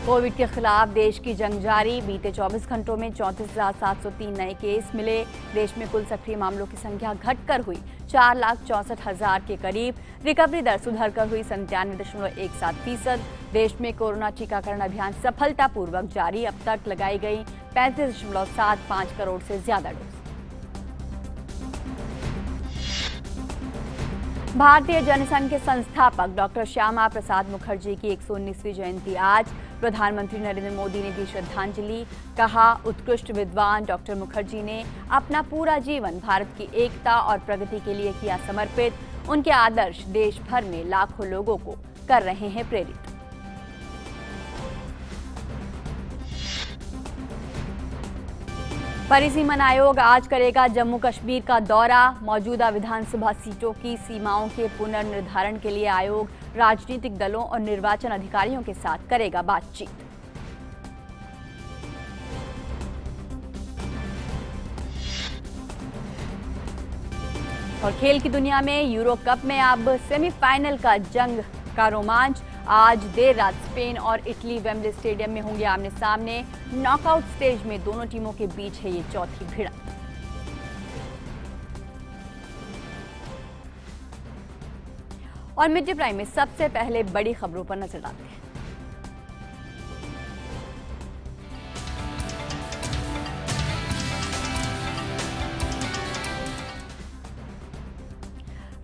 Covid के खिलाफ देश की जंग जारी। बीते 24 घंटों में 34,703 नए केस मिले। देश में कुल सक्रिय मामलों की संख्या घटकर हुई 4,64,000 के करीब। रिकवरी दर सुधरकर हुई 97.17%। देश में कोरोना टीकाकरण अभियान सफलतापूर्वक जारी। अब तक लगाई गई 35.75 करोड़ से ज्यादा डोज। भारतीय जनसंघ के संस्थापक डॉक्टर श्यामा प्रसाद मुखर्जी की 119वीं जयंती आज। प्रधानमंत्री नरेंद्र मोदी ने दी श्रद्धांजलि। कहा, उत्कृष्ट विद्वान डॉक्टर मुखर्जी ने अपना पूरा जीवन भारत की एकता और प्रगति के लिए किया समर्पित। उनके आदर्श देश भर में लाखों लोगों को कर रहे हैं प्रेरित। परिसीमन आयोग आज करेगा जम्मू कश्मीर का दौरा। मौजूदा विधानसभा सीटों की सीमाओं के पुनर्निर्धारण के लिए आयोग राजनीतिक दलों और निर्वाचन अधिकारियों के साथ करेगा बातचीत। और खेल की दुनिया में यूरो कप में अब सेमीफाइनल का जंग का रोमांच। आज देर रात स्पेन और इटली वेम्बले स्टेडियम में होंगे आमने सामने। नॉकआउट स्टेज में दोनों टीमों के बीच है ये चौथी भिड़ंत। और मिड डे प्राइम में सबसे पहले बड़ी खबरों पर नजर डालते हैं।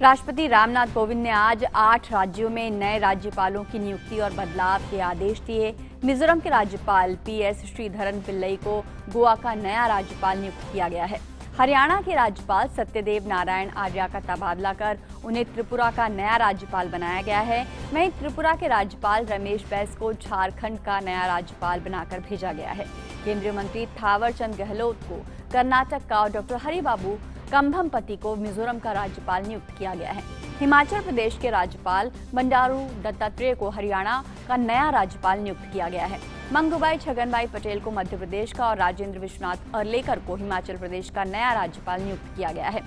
राष्ट्रपति रामनाथ कोविंद ने आज 8 राज्यों में नए राज्यपालों की नियुक्ति और बदलाव के आदेश दिए। मिजोरम के राज्यपाल पीएस श्रीधरन पिल्लई को गोवा का नया राज्यपाल नियुक्त किया गया है। हरियाणा के राज्यपाल सत्यदेव नारायण आर्या का तबादला कर उन्हें त्रिपुरा का नया राज्यपाल बनाया गया है। वहीं त्रिपुरा के राज्यपाल रमेश बैस को झारखंड का नया राज्यपाल बनाकर भेजा गया है। केंद्रीय मंत्री थावरचंद गहलोत को कर्नाटक का और डॉक्टर हरिबाबू कंभमपति को मिजोरम का राज्यपाल नियुक्त किया गया है। हिमाचल प्रदेश के राज्यपाल बंडारू दत्तात्रेय को हरियाणा का नया राज्यपाल नियुक्त किया गया है। मंगूभाई छगनभाई पटेल को मध्य प्रदेश का और राजेंद्र विश्वनाथ अर्लेकर को हिमाचल प्रदेश का नया राज्यपाल नियुक्त किया गया है।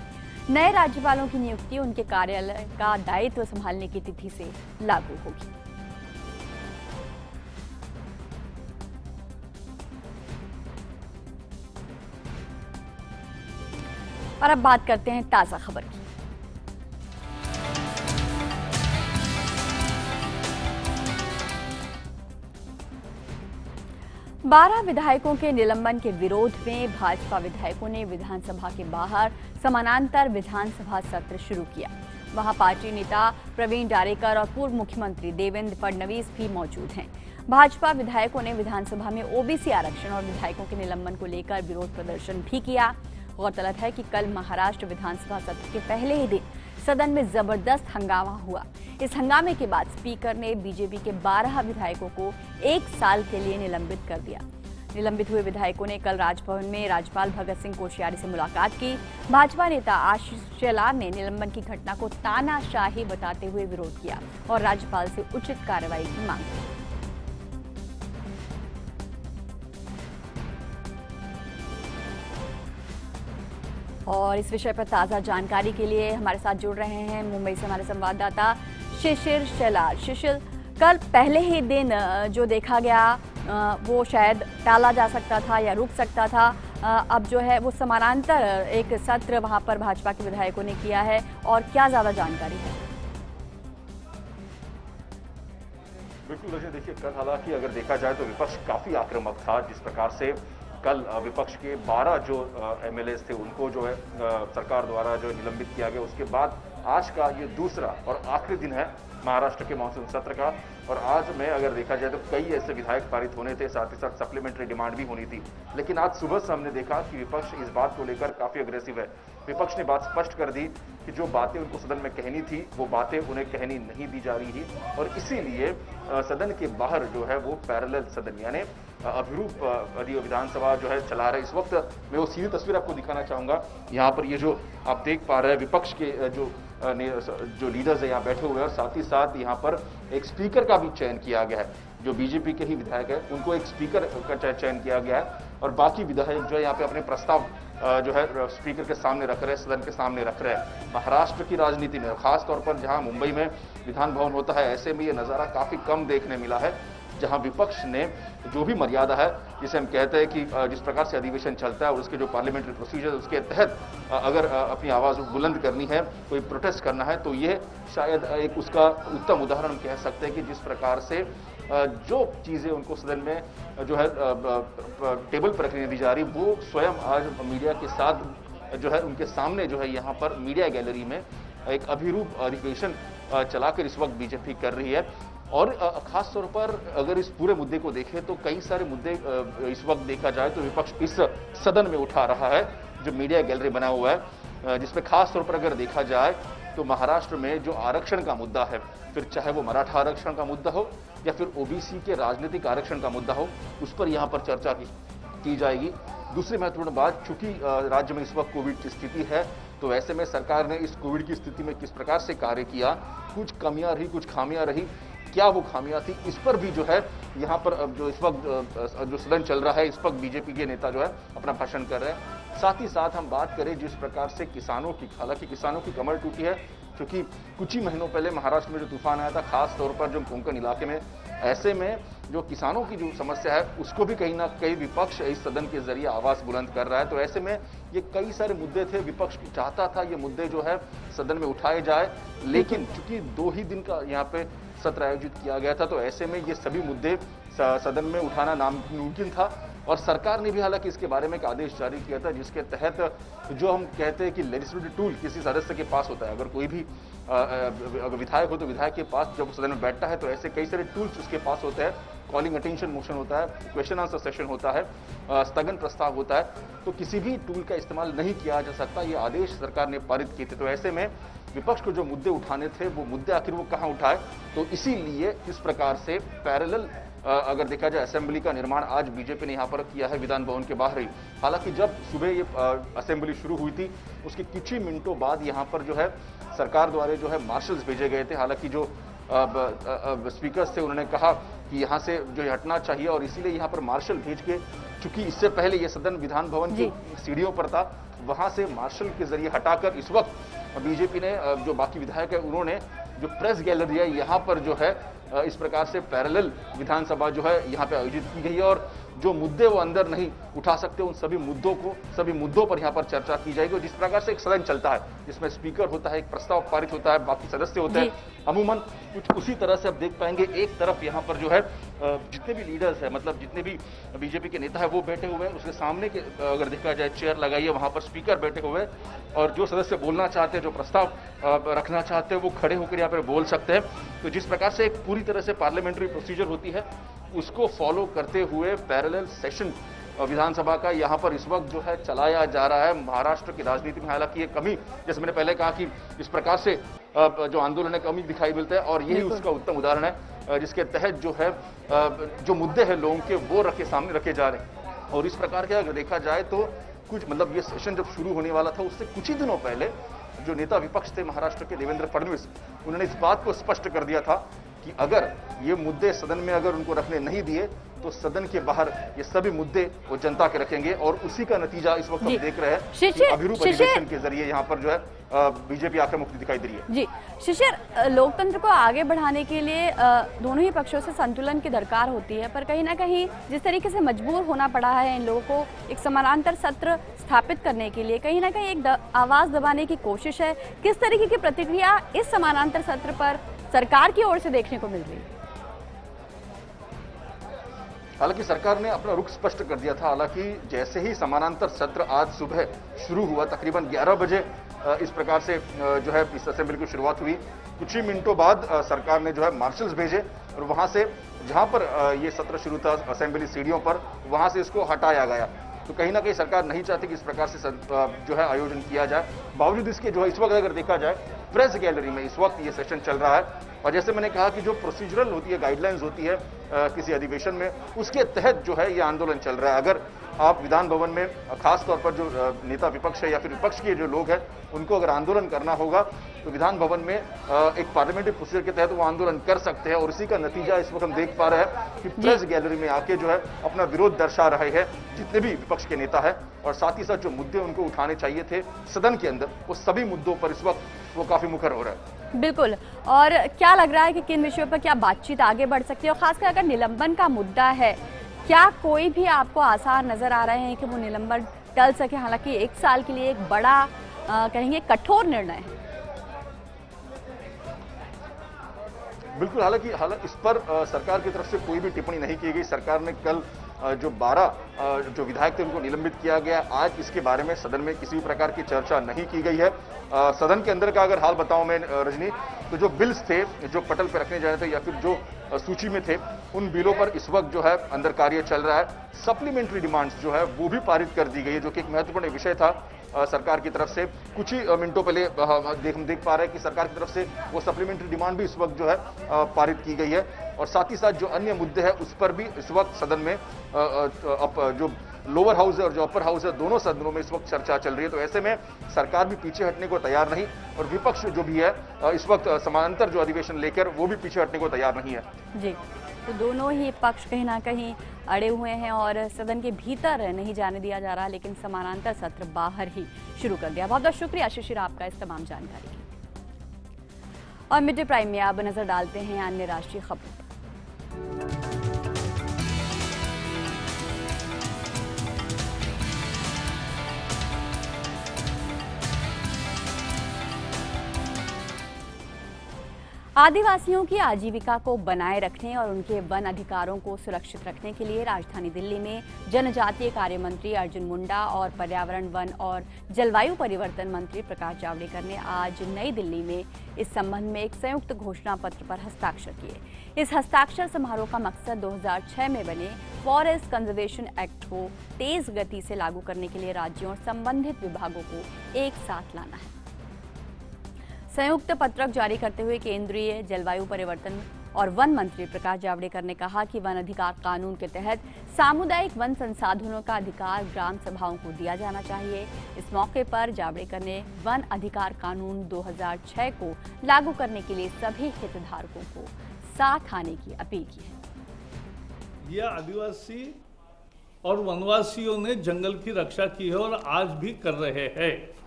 नए राज्यपालों की नियुक्ति उनके कार्यालय का दायित्व संभालने की तिथि से लागू होगी। और अब बात करते हैं ताजा खबर की। बारह विधायकों के निलंबन के विरोध में भाजपा विधायकों ने विधानसभा के बाहर समानांतर विधानसभा सत्र शुरू किया। वहां पार्टी नेता प्रवीण डारेकर और पूर्व मुख्यमंत्री देवेंद्र फडणवीस भी मौजूद हैं। भाजपा विधायकों ने विधानसभा में ओबीसी आरक्षण और विधायकों के निलंबन को लेकर विरोध प्रदर्शन भी किया। गौरतलब है कि कल महाराष्ट्र विधानसभा सत्र के पहले ही दिन सदन में जबरदस्त हंगामा हुआ। इस हंगामे के बाद स्पीकर ने बीजेपी के 12 विधायकों को 1 साल के लिए निलंबित कर दिया। निलंबित हुए विधायकों ने कल राजभवन में राज्यपाल भगत सिंह कोश्यारी से मुलाकात की। भाजपा नेता आशीष शेलार ने निलंबन की घटना को तानाशाही बताते हुए विरोध किया और राज्यपाल से उचित कार्रवाई की मांग की। और इस विषय पर ताज़ा जानकारी के लिए हमारे साथ जुड़ रहे हैं मुंबई से हमारे संवाददाता शिशिर शेलार। शिशिर, कल पहले ही दिन जो देखा गया वो शायद टाला जा सकता था या रुक सकता था। अब जो है वो समानांतर एक सत्र वहां पर भाजपा के विधायकों ने किया है, और क्या ज़्यादा जानकारी है? बिल्कुल वैसे देखिए, कल हालांकि अगर देखा जाए तो विपक्ष काफ़ी आक्रामक था। जिस प्रकार से कल विपक्ष के 12 जो एमएलएस थे उनको जो है सरकार द्वारा जो निलंबित किया गया, उसके बाद आज का ये दूसरा और आखिरी दिन है महाराष्ट्र के मानसून सत्र का। और आज में अगर देखा जाए तो कई ऐसे विधायक पारित होने थे, साथ ही साथ सप्लीमेंट्री डिमांड भी होनी थी। लेकिन आज सुबह से हमने देखा कि विपक्ष इस बात को लेकर काफी अग्रेसिव है। विपक्ष ने बात स्पष्ट कर दी कि जो बातें उनको सदन में कहनी थी वो बातें उन्हें कहनी नहीं दी जा रही थी, और इसीलिए सदन के बाहर जो है वो पैरेलल सदन यानी अभिरूप विधानसभा जो है चला रहे। इस वक्त मैं वो सीधी तस्वीर आपको दिखाना चाहूंगा। यहाँ पर ये जो आप देख पा रहे हैं विपक्ष के जो लीडर्स है यहाँ बैठे हुए हैं, और साथ ही साथ यहाँ पर एक स्पीकर का भी चयन किया गया है। जो बीजेपी के ही विधायक है उनको एक स्पीकर का चयन किया गया है, और बाकी विधायक जो है यहाँ पे अपने प्रस्ताव जो है स्पीकर के सामने रख रहे हैं, सदन के सामने रख रहे हैं। महाराष्ट्र की राजनीति में खास तौर पर जहां मुंबई में विधान भवन होता है, ऐसे में ये नज़ारा काफ़ी कम देखने मिला है। जहां विपक्ष ने जो भी मर्यादा है, जिसे हम कहते हैं कि जिस प्रकार से अधिवेशन चलता है और उसके जो पार्लियामेंट्री प्रोसीजर उसके तहत अगर अपनी आवाज बुलंद करनी है, कोई प्रोटेस्ट करना है, तो ये शायद एक उसका उत्तम उदाहरण कह सकते हैं कि जिस प्रकार से जो चीजें उनको सदन में जो है टेबल पर रखने दी जा रही, वो स्वयं आज मीडिया के साथ जो है उनके सामने जो है यहाँ पर मीडिया गैलरी में एक अभिरूप अधिवेशन चलाकर इस वक्त बीजेपी कर रही है। और खास तौर पर अगर इस पूरे मुद्दे को देखें तो कई सारे मुद्दे इस वक्त देखा जाए तो विपक्ष इस सदन में उठा रहा है, जो मीडिया गैलरी बना हुआ है, जिसमें खास तौर पर अगर देखा जाए तो महाराष्ट्र में जो आरक्षण का मुद्दा है, फिर चाहे वो मराठा आरक्षण का मुद्दा हो या फिर ओबीसी के राजनीतिक आरक्षण का मुद्दा हो, उस पर यहां पर चर्चा की जाएगी। दूसरी महत्वपूर्ण बात, चूंकि राज्य में इस वक्त कोविड की स्थिति है, तो ऐसे में सरकार ने इस कोविड की स्थिति में किस प्रकार से कार्य किया, कुछ कमियां रही, कुछ खामियां रही, क्या वो खामियां थी, इस पर भी जो है यहाँ पर जो इस वक्त जो सदन चल रहा है, इस वक्त बीजेपी के नेता जो है अपना भाषण कर रहे हैं। साथ ही साथ हम बात करें जिस प्रकार से किसानों की, हालांकि किसानों की कमर टूटी है, क्योंकि कुछ ही महीनों पहले महाराष्ट्र में जो तूफान आया था, खास तौर पर जो कोंकण इलाके में, ऐसे में जो किसानों की जो समस्या है उसको भी कहीं ना कहीं विपक्ष इस सदन के जरिए आवाज बुलंद कर रहा है। तो ऐसे में ये कई सारे मुद्दे थे, विपक्ष चाहता था ये मुद्दे जो है सदन में उठाए जाए, लेकिन चूंकि 2 ही दिन का यहाँ पे सत्र आयोजित किया गया था, तो ऐसे में ये सभी मुद्दे सदन में उठाना नामुमकिन था। और सरकार ने भी हालांकि इसके बारे में एक आदेश जारी किया था, जिसके तहत जो हम कहते हैं कि लेजिस्लेटिव टूल किसी सदस्य के पास होता है, अगर कोई भी अगर विधायक हो तो विधायक के पास जब सदन में बैठता है तो ऐसे कई सारे टूल्स उसके पास होते हैं, कॉलिंग अटेंशन मोशन होता है, क्वेश्चन आंसर सेशन होता है, स्थगन प्रस्ताव होता है, तो किसी भी टूल का इस्तेमाल नहीं किया जा सकता, ये आदेश सरकार ने पारित किए थे। तो ऐसे में विपक्ष को जो मुद्दे उठाने थे, वो मुद्दे आखिर वो कहां उठाए, तो इसीलिए इस प्रकार से पैरेलल अगर देखा जाए असेंबली का निर्माण आज बीजेपी ने यहाँ पर किया है विधान भवन के बाहर ही। हालांकि जब सुबह ये असेंबली शुरू हुई थी, उसके कुछ ही मिनटों बाद यहाँ पर जो है सरकार द्वारा जो है मार्शल्स भेजे गए थे। हालांकि जो स्पीकर्स थे उन्होंने कहा कि यहाँ से जो हटना चाहिए, और इसीलिए यहाँ पर मार्शल भेज के, चूंकि इससे पहले ये सदन विधान भवन की सीढ़ियों पर था, वहां से मार्शल के जरिए हटाकर इस वक्त बीजेपी ने जो बाकी विधायक है उन्होंने जो प्रेस गैलरी है यहाँ पर जो है इस प्रकार से पैरेलल विधानसभा जो है यहाँ पे आयोजित की गई है, और जो मुद्दे वो अंदर नहीं उठा सकते उन सभी मुद्दों पर यहाँ पर चर्चा की जाएगी। और जिस प्रकार से एक सदन चलता है, जिसमें स्पीकर होता है, एक प्रस्ताव पारित होता है, बाकी सदस्य होते हैं, अमूमन कुछ उसी तरह से आप देख पाएंगे। एक तरफ यहाँ पर जो है जितने भी लीडर्स है, मतलब जितने भी बीजेपी के नेता है वो बैठे हुए हैं, उसके सामने के अगर देखा जाए चेयर लगाई है, वहां पर स्पीकर बैठे हुए हैं, और जो सदस्य बोलना चाहते हैं, जो प्रस्ताव रखना चाहते हैं, वो खड़े होकर यहाँ पर बोल सकते हैं। तो जिस प्रकार से एक पूरी तरह से पार्लियामेंट्री प्रोसीजर होती है, उसको फॉलो करते हुए पैरेलल सेशन विधानसभा का यहाँ पर इस वक्त जो है चलाया जा रहा है। महाराष्ट्र की राजनीति में हालांकि ये कमी, जैसे मैंने पहले कहा कि इस प्रकार से जो आंदोलन है कमी दिखाई मिलता है, और यही उसका उत्तम उदाहरण है, जिसके तहत जो है जो मुद्दे हैं लोगों के वो सामने रखे जा रहे हैं। और इस प्रकार के अगर देखा जाए तो कुछ मतलब ये सेशन जब शुरू होने वाला था, उससे कुछ ही दिनों पहले जो नेता विपक्ष थे महाराष्ट्र के देवेंद्र फडणवीस, उन्होंने इस बात को स्पष्ट कर दिया था कि अगर ये मुद्दे सदन में अगर उनको रखने नहीं दिए तो सदन के बाहर ये सभी मुद्दे वो जनता के रखेंगे, और उसी का नतीजा इस वक्त हम देख रहे हैं। अभिरूप अधिवेशन के जरिए यहाँ पर जो है बीजेपी आक्रामक दिखाई दे रही है। जी शिशिर, लोकतंत्र को आगे बढ़ाने के लिए दोनों ही पक्षों से संतुलन की दरकार होती है, पर कहीं ना कहीं जिस तरीके से मजबूर होना पड़ा है इन लोगों को एक समानांतर सत्र स्थापित करने के लिए, कहीं ना कहीं एक आवाज दबाने की कोशिश है। किस तरीके की प्रतिक्रिया इस समानांतर सत्र पर सरकार की ओर से देखने को मिल रही है? हालांकि सरकार ने अपना रुख स्पष्ट कर दिया था। हालांकि जैसे ही समानांतर सत्र आज सुबह शुरू हुआ, तकरीबन 11 बजे इस प्रकार से जो है इस असेंबली की शुरुआत हुई, कुछ ही मिनटों बाद सरकार ने जो है मार्शल्स भेजे, और वहां से जहां पर ये सत्र शुरू था असेंबली सीढ़ियों पर, वहां से इसको हटाया गया। तो कहीं ना कहीं सरकार नहीं चाहती कि इस प्रकार से जो है आयोजन किया जाए। बावजूद इसके जो है इस वक्त अगर देखा जाए प्रेस गैलरी में इस वक्त ये सेशन चल रहा है, और जैसे मैंने कहा कि जो प्रोसीजरल होती है, गाइडलाइंस होती है किसी अधिवेशन में, उसके तहत जो है ये आंदोलन चल रहा है। अगर आप विधान भवन में खास तौर पर जो नेता विपक्ष है या फिर विपक्ष के जो लोग हैं उनको अगर आंदोलन करना होगा तो विधान भवन में एक पार्लियामेंट्री प्रोसीजर के तहत वो आंदोलन कर सकते हैं, और इसी का नतीजा इस वक्त हम देख पा रहे हैं कि प्रेस गैलरी में आके जो है अपना विरोध दर्शा रहे हैं जितने भी विपक्ष के नेता है, और साथ ही साथ जो मुद्दे उनको उठाने चाहिए थे सदन के अंदर, वो सभी मुद्दों पर इस वक्त वो काफी मुखर हो रहा है। बिल्कुल। और क्या लग रहा है कि किन विषयों पर क्या बातचीत आगे बढ़ सकती है, और खासकर अगर निलंबन का मुद्दा है, क्या कोई भी आपको आसार नजर आ रहे हैं कि वो निलंबन टल सके? हालांकि 1 साल के लिए एक बड़ा कहेंगे कठोर निर्णय है। बिल्कुल, हालांकि इस पर सरकार की तरफ से कोई भी टिप्पणी नहीं की गई। सरकार ने कल जो 12 जो विधायक थे उनको निलंबित किया गया। आज इसके बारे में सदन में किसी भी प्रकार की चर्चा नहीं की गई है। सदन के अंदर का अगर हाल बताऊं मैं रजनी, तो जो बिल्स थे जो पटल पर रखने जाने थे या फिर जो सूची में थे, उन बिलों पर इस वक्त जो है अंदर कार्य चल रहा है। सप्लीमेंट्री डिमांड्स जो है वो भी पारित कर दी गई है, जो कि एक महत्वपूर्ण विषय था सरकार की तरफ से। कुछ ही मिनटों पहले हम देख पा रहे हैं कि सरकार की तरफ से वो सप्लीमेंट्री डिमांड भी इस वक्त जो है पारित की गई है। और साथ ही साथ जो अन्य मुद्दे हैं उस पर भी इस वक्त सदन में जो लोअर हाउस है और जो अपर हाउस है, दोनों सदनों में इस वक्त चर्चा चल रही है। तो ऐसे में सरकार भी पीछे हटने को तैयार नहीं, और विपक्ष जो भी है इस वक्त समानांतर जो अधिवेशन लेकर वो भी पीछे हटने को तैयार नहीं है। जी, तो दोनों ही पक्ष कहीं ना कहीं अड़े हुए हैं और सदन के भीतर नहीं जाने दिया जा रहा, लेकिन समानांतर सत्र बाहर ही शुरू कर दिया। बहुत बहुत शुक्रिया शिशिर आपका इस तमाम जानकारी के लिए। और मिड डे प्राइम में अब नजर डालते हैं अन्य राष्ट्रीय खबरों पर। आदिवासियों की आजीविका को बनाए रखने और उनके वन अधिकारों को सुरक्षित रखने के लिए राजधानी दिल्ली में जनजातीय कार्य मंत्री अर्जुन मुंडा और पर्यावरण, वन और जलवायु परिवर्तन मंत्री प्रकाश जावड़ेकर ने आज नई दिल्ली में इस संबंध में एक संयुक्त घोषणा पत्र पर हस्ताक्षर किए। इस हस्ताक्षर समारोह का मकसद 2006 में बने फॉरेस्ट कंजर्वेशन एक्ट को तेज गति से लागू करने के लिए राज्यों और संबंधित विभागों को एक साथ लाना है। संयुक्त पत्रक जारी करते हुए केंद्रीय जलवायु परिवर्तन और वन मंत्री प्रकाश जावड़ेकर ने कहा कि वन अधिकार कानून के तहत सामुदायिक वन संसाधनों का अधिकार ग्राम सभाओं को दिया जाना चाहिए। इस मौके पर जावड़ेकर ने वन अधिकार कानून 2006 को लागू करने के लिए सभी हितधारकों को साथ आने की अपील की है। यह आदिवासी और वनवासियों ने जंगल की रक्षा की है और आज भी कर रहे हैं,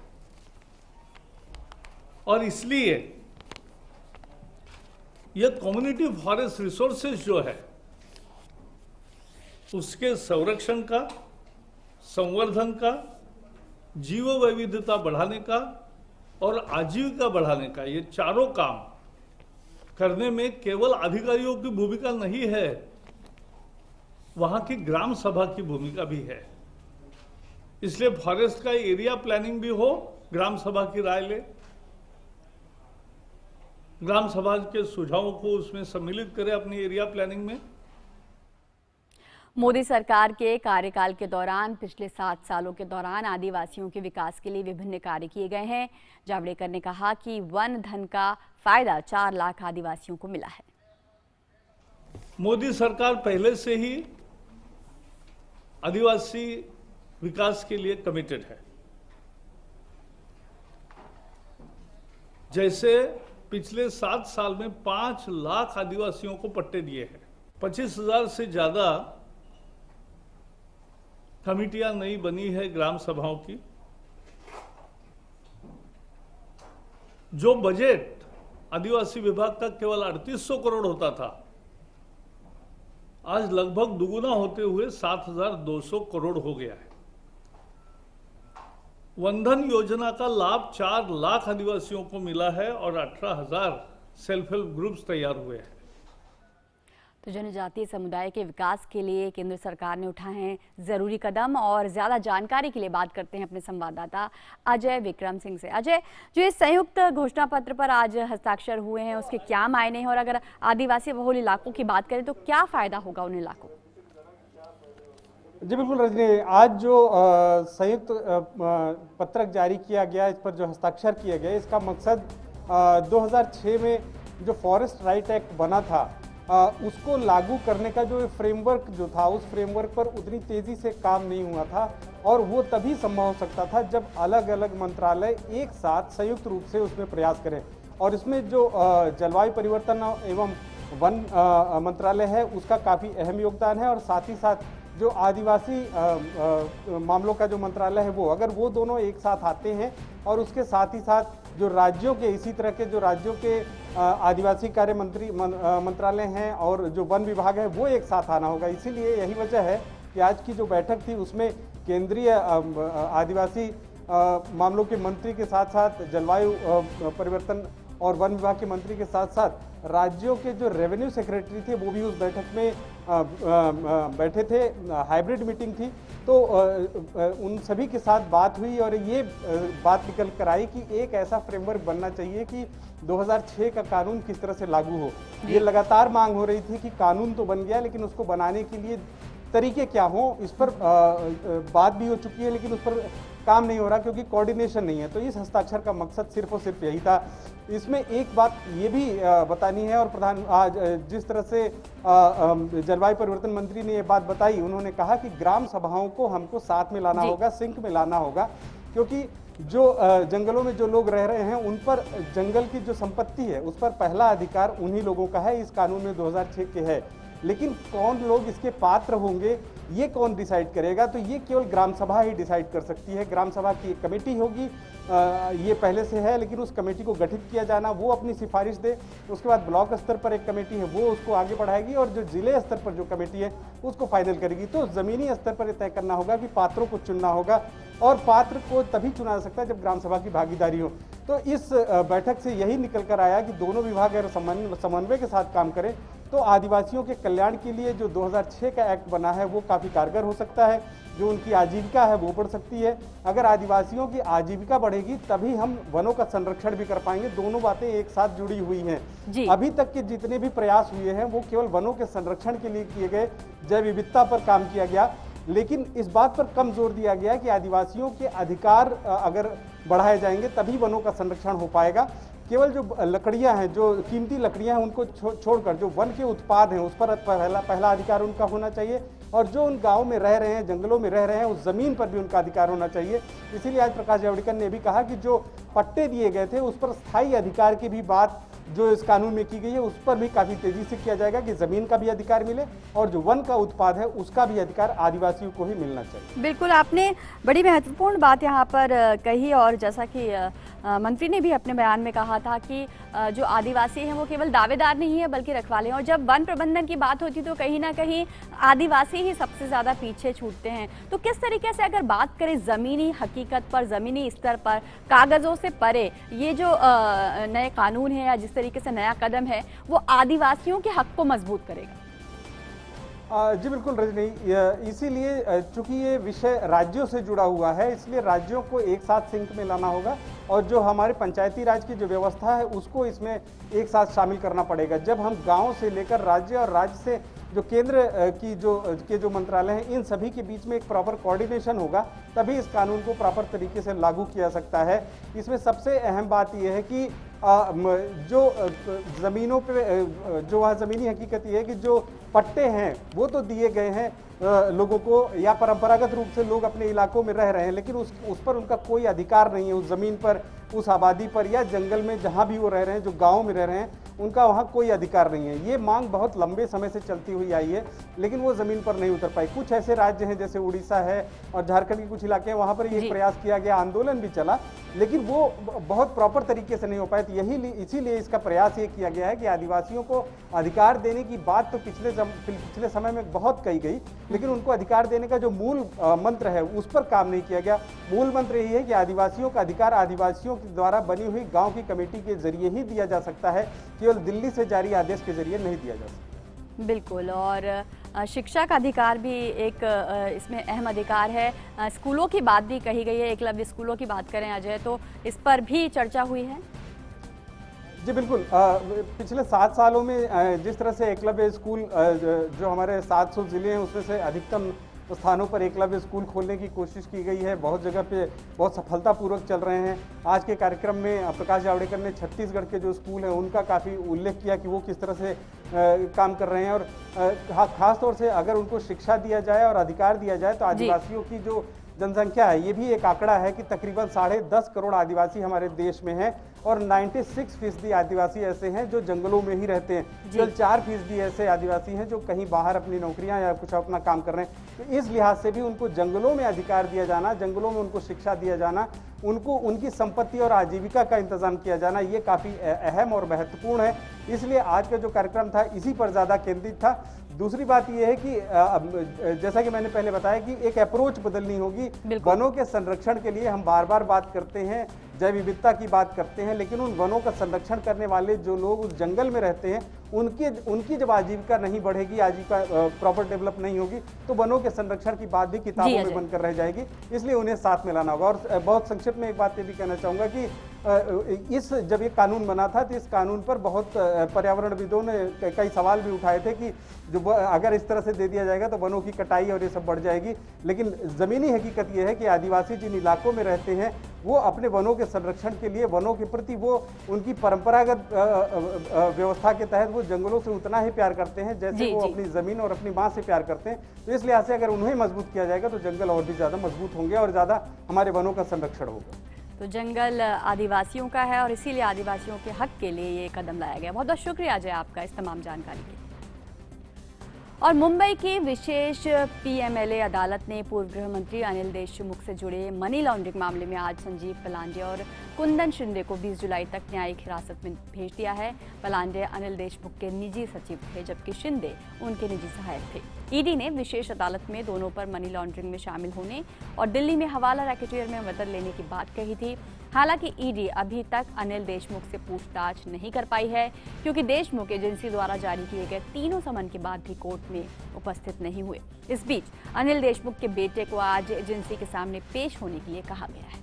और इसलिए यह कम्युनिटी फॉरेस्ट रिसोर्सेज जो है उसके संरक्षण का, संवर्धन का, जीव वैविधता बढ़ाने का और आजीविका बढ़ाने का, ये चारों काम करने में केवल अधिकारियों की भूमिका नहीं है, वहां की ग्राम सभा की भूमिका भी है। इसलिए फॉरेस्ट का एरिया प्लानिंग भी हो, ग्राम सभा की राय ले, ग्राम सभा के सुझावों को उसमें सम्मिलित करें अपनी एरिया प्लानिंग में। मोदी सरकार के कार्यकाल के दौरान पिछले 7 सालों के दौरान आदिवासियों के विकास के लिए विभिन्न कार्य किए गए हैं। जावड़ेकर ने कहा कि वन धन का फायदा 4 लाख आदिवासियों को मिला है। मोदी सरकार पहले से ही आदिवासी विकास के लिए कमिटेड है। जैसे पिछले 7 साल में 5 लाख आदिवासियों को पट्टे दिए हैं, 25,000 से ज्यादा कमिटियां नई बनी है ग्राम सभाओं की। जो बजट आदिवासी विभाग का केवल 3800 करोड़ होता था, आज लगभग दुगुना होते हुए 7,200 करोड़ हो गया है। वनधन योजना का लाभ 4 लाख आदिवासियों को मिला है और 18,000 सेल्फ हेल्प ग्रुप्स तैयार हुए हैं। तो जनजातीय समुदाय के विकास के लिए केंद्र सरकार ने उठाए हैं जरूरी कदम, और ज्यादा जानकारी के लिए बात करते हैं अपने संवाददाता अजय विक्रम सिंह से। अजय, जो ये संयुक्त घोषणा पत्र पर आज हस्ताक्षर हुए हैं उसके क्या मायने हैं, और अगर आदिवासी बहुल इलाकों की बात करें तो क्या फायदा होगा उन इलाकों? जी बिल्कुल रजनी, आज जो संयुक्त पत्रक जारी किया गया, इस पर जो हस्ताक्षर किया गया, इसका मकसद 2006 में जो फॉरेस्ट राइट एक्ट बना था उसको लागू करने का जो फ्रेमवर्क जो था, उस फ्रेमवर्क पर उतनी तेजी से काम नहीं हुआ था, और वो तभी संभव हो सकता था जब अलग अलग मंत्रालय एक साथ संयुक्त रूप से उसमें प्रयास करें। और इसमें जो जलवायु परिवर्तन एवं वन मंत्रालय है उसका काफ़ी अहम योगदान है, और साथ ही साथ जो आदिवासी मामलों का जो मंत्रालय है वो, अगर वो दोनों एक साथ आते हैं और उसके साथ ही साथ जो राज्यों के, इसी तरह के जो राज्यों के आदिवासी कार्य मंत्रालय हैं और जो वन विभाग है वो एक साथ आना होगा। इसीलिए यही वजह है कि आज की जो बैठक थी उसमें केंद्रीय आदिवासी मामलों के मंत्री के साथ साथ जलवायु परिवर्तन और वन विभाग के मंत्री के साथ साथ राज्यों के जो रेवेन्यू सेक्रेटरी थे वो भी उस बैठक में बैठे थे। हाइब्रिड मीटिंग थी, तो उन सभी के साथ बात हुई और ये बात निकल कर आई कि एक ऐसा फ्रेमवर्क बनना चाहिए कि 2006 का कानून किस तरह से लागू हो। ये लगातार मांग हो रही थी कि कानून तो बन गया लेकिन उसको बनाने के लिए तरीके क्या हो, इस पर बात भी हो चुकी है लेकिन उस पर काम नहीं हो रहा क्योंकि कोऑर्डिनेशन नहीं है। तो इस हस्ताक्षर का मकसद सिर्फ और सिर्फ यही था। इसमें एक बात ये भी बतानी है और आज जिस तरह से जलवायु परिवर्तन मंत्री ने ये बात बताई, उन्होंने कहा कि ग्राम सभाओं को हमको साथ में लाना होगा, सिंक में लाना होगा, क्योंकि जो जंगलों में जो लोग रह रहे हैं उन पर जंगल की जो संपत्ति है उस पर पहला अधिकार उन्हीं लोगों का है। इस कानून में 2006 के है, लेकिन कौन लोग इसके पात्र होंगे ये कौन डिसाइड करेगा? तो ये केवल ग्राम सभा ही डिसाइड कर सकती है। ग्राम सभा की एक कमेटी होगी, ये पहले से है, लेकिन उस कमेटी को गठित किया जाना, वो अपनी सिफारिश दे, उसके बाद ब्लॉक स्तर पर एक कमेटी है वो उसको आगे बढ़ाएगी और जो जिले स्तर पर जो कमेटी है उसको फाइनल करेगी। तो जमीनी स्तर पर तय करना होगा कि पात्रों को चुनना होगा और पात्र को तभी चुना जा सकता है जब ग्राम सभा की भागीदारी हो। तो इस बैठक से यही निकल कर आया कि दोनों विभाग अगर समन्वय के साथ काम करें तो आदिवासियों के कल्याण के लिए जो 2006 का एक्ट बना है वो काफ़ी कारगर हो सकता है। जो उनकी आजीविका है वो बढ़ सकती है। अगर आदिवासियों की आजीविका बढ़ेगी तभी हम वनों का संरक्षण भी कर पाएंगे। दोनों बातें एक साथ जुड़ी हुई हैं। अभी तक के जितने भी प्रयास हुए हैं वो केवल वनों के संरक्षण के लिए किए गए, जैव विविधता पर काम किया गया, लेकिन इस बात पर कम जोर दिया गया कि आदिवासियों के अधिकार अगर बढ़ाए जाएंगे तभी वनों का संरक्षण हो पाएगा। केवल जो लकड़ियां हैं, जो कीमती लकड़ियां हैं, उनको छोड़कर जो वन के उत्पाद हैं उस पर पहला अधिकार उनका होना चाहिए और जो उन गाँव में रह रहे हैं, जंगलों में रह रहे हैं, उस जमीन पर भी उनका अधिकार होना चाहिए। इसीलिए आज प्रकाश जावड़ेकर ने भी कहा कि जो पट्टे दिए गए थे उस पर स्थायी अधिकार की भी बात जो इस कानून में की गई है उस पर भी काफी तेजी से किया जाएगा कि जमीन का भी अधिकार मिले और जो वन का उत्पाद है उसका भी अधिकार आदिवासियों को ही मिलना चाहिए। बिल्कुल, आपने बड़ी महत्वपूर्ण बात यहाँ पर कही और जैसा कि मंत्री ने भी अपने बयान में कहा था कि जो आदिवासी हैं वो केवल दावेदार नहीं है बल्कि रखवाले हैं, और जब वन प्रबंधन की बात होती तो कहीं ना कहीं आदिवासी ही सबसे ज़्यादा पीछे छूटते हैं। तो किस तरीके से अगर बात करें ज़मीनी हकीकत पर, ज़मीनी स्तर पर, कागज़ों से परे ये जो नए कानून है या जिस तरीके से नया कदम है वो आदिवासियों के हक को मजबूत करेगा? जी बिल्कुल रजनी, इसीलिए चूंकि ये विषय राज्यों से जुड़ा हुआ है इसलिए राज्यों को एक साथ सिंक में लाना होगा और जो हमारे पंचायती राज की जो व्यवस्था है उसको इसमें एक साथ शामिल करना पड़ेगा। जब हम गांव से लेकर राज्य और राज्य से जो केंद्र की जो मंत्रालय हैं इन सभी के बीच में एक प्रॉपर कोऑर्डिनेशन होगा तभी इस कानून को प्रॉपर तरीके से लागू किया सकता है। इसमें सबसे अहम बात यह है कि जो ज़मीनों पे जो वहाँ ज़मीनी हकीकत ये है कि जो पट्टे हैं वो तो दिए गए हैं लोगों को या परंपरागत रूप से लोग अपने इलाकों में रह रहे हैं, लेकिन उस पर उनका कोई अधिकार नहीं है। उस ज़मीन पर, उस आबादी पर या जंगल में जहाँ भी वो रह रहे हैं, जो गाँव में रह रहे हैं, उनका वहाँ कोई अधिकार नहीं है। ये मांग बहुत लंबे समय से चलती हुई आई है लेकिन वो ज़मीन पर नहीं उतर पाई। कुछ ऐसे राज्य हैं जैसे उड़ीसा है और झारखंड के कुछ इलाके हैं, वहाँ पर ये प्रयास किया गया, आंदोलन भी चला, लेकिन वो बहुत प्रॉपर तरीके से नहीं हो पाए। तो इसीलिए इसका प्रयास ये किया गया है कि आदिवासियों को अधिकार देने की बात तो पिछले समय में बहुत कही गई, लेकिन उनको अधिकार देने का जो मूल मंत्र है उस पर काम नहीं किया गया। मूल मंत्र यही है कि आदिवासियों का अधिकार आदिवासियों के द्वारा बनी हुई गांव की कमेटी के जरिए ही दिया जा सकता है, केवल दिल्ली से जारी आदेश के जरिए नहीं दिया जा सकता। बिल्कुल, और शिक्षा का अधिकार भी एक इसमें अहम अधिकार है। स्कूलों की बात भी कही गई है, एकलव्य स्कूलों की बात करें अजय तो इस पर भी चर्चा हुई है। जी बिल्कुल, पिछले 7 सालों में जिस तरह से एकलव्य स्कूल जो हमारे 700 जिले हैं उसमें से अधिकतम स्थानों पर एकलव्य स्कूल खोलने की कोशिश की गई है, बहुत जगह पे बहुत सफलतापूर्वक चल रहे हैं। आज के कार्यक्रम में प्रकाश जावड़ेकर ने छत्तीसगढ़ के जो स्कूल हैं उनका काफ़ी उल्लेख किया कि वो किस तरह से काम कर रहे हैं और खास तौर से अगर उनको शिक्षा दिया जाए और अधिकार दिया जाए तो आदिवासियों की जो जनसंख्या है। ये भी एक आंकड़ा है कि तकरीबन 10.5 करोड़ आदिवासी हमारे देश में हैं और 96% आदिवासी ऐसे हैं जो जंगलों में ही रहते हैं। केवल 4% ऐसे आदिवासी हैं जो कहीं बाहर अपनी नौकरियां या कुछ अपना काम कर रहे हैं। तो इस लिहाज से भी उनको जंगलों में अधिकार दिया जाना, जंगलों में उनको शिक्षा दिया जाना, उनको उनकी संपत्ति और आजीविका का इंतजाम किया जाना, ये काफ़ी अहम और महत्वपूर्ण है। इसलिए आज का जो कार्यक्रम था इसी पर ज़्यादा केंद्रित था। दूसरी बात यह है कि जैसा कि मैंने पहले बताया कि एक अप्रोच बदलनी होगी। वनों के संरक्षण के लिए हम बार बार बात करते हैं, जैव विविधता की बात करते हैं, लेकिन उन वनों का संरक्षण करने वाले जो लोग उस जंगल में रहते हैं उनकी जब आजीविका नहीं बढ़ेगी, आजीविका प्रॉपर डेवलप नहीं होगी, तो वनों के संरक्षण की बात भी किताबों में बनकर रह जाएगी। इसलिए उन्हें साथ में लाना होगा। और बहुत संक्षिप्त में एक बात ये भी कहना चाहूँगा कि जब ये कानून बना था तो इस कानून पर बहुत पर्यावरणविदों ने कई सवाल भी उठाए थे कि जो अगर इस तरह से दे दिया जाएगा तो वनों की कटाई और ये सब बढ़ जाएगी। लेकिन ज़मीनी हकीकत ये है कि आदिवासी जिन इलाकों में रहते हैं वो अपने वनों के संरक्षण के लिए, वनों के प्रति वो उनकी परंपरागत व्यवस्था के तहत वो जंगलों से उतना ही प्यार करते हैं जैसे वो अपनी ज़मीन और अपनी माँ से प्यार करते हैं। तो इस लिहाज से अगर उन्हें मजबूत किया जाएगा तो जंगल और भी ज़्यादा मजबूत होंगे और ज़्यादा हमारे वनों का संरक्षण होगा। तो जंगल आदिवासियों का है और इसीलिए आदिवासियों के हक के लिए ये कदम लाया गया। बहुत बहुत शुक्रिया अजय आपका इस तमाम जानकारी के लिए। और मुंबई की विशेष पीएमएलए अदालत ने पूर्व गृह मंत्री अनिल देशमुख से जुड़े मनी लॉन्ड्रिंग मामले में आज संजीव पलांडे और कुंदन शिंदे को 20 जुलाई तक न्यायिक हिरासत में भेज दिया है। पलांडे अनिल देशमुख के निजी सचिव थे जबकि शिंदे उनके निजी सहायक थे। ईडी ने विशेष अदालत में दोनों पर मनी लॉन्ड्रिंग में शामिल होने और दिल्ली में हवाला रैकेटियर में मदद लेने की बात कही थी। हालांकि ईडी अभी तक अनिल देशमुख से पूछताछ नहीं कर पाई है क्योंकि देशमुख एजेंसी द्वारा जारी किए गए तीनों समन के बाद भी कोर्ट में उपस्थित नहीं हुए। इस बीच अनिल देशमुख के बेटे को आज एजेंसी के सामने पेश होने के लिए कहा गया है।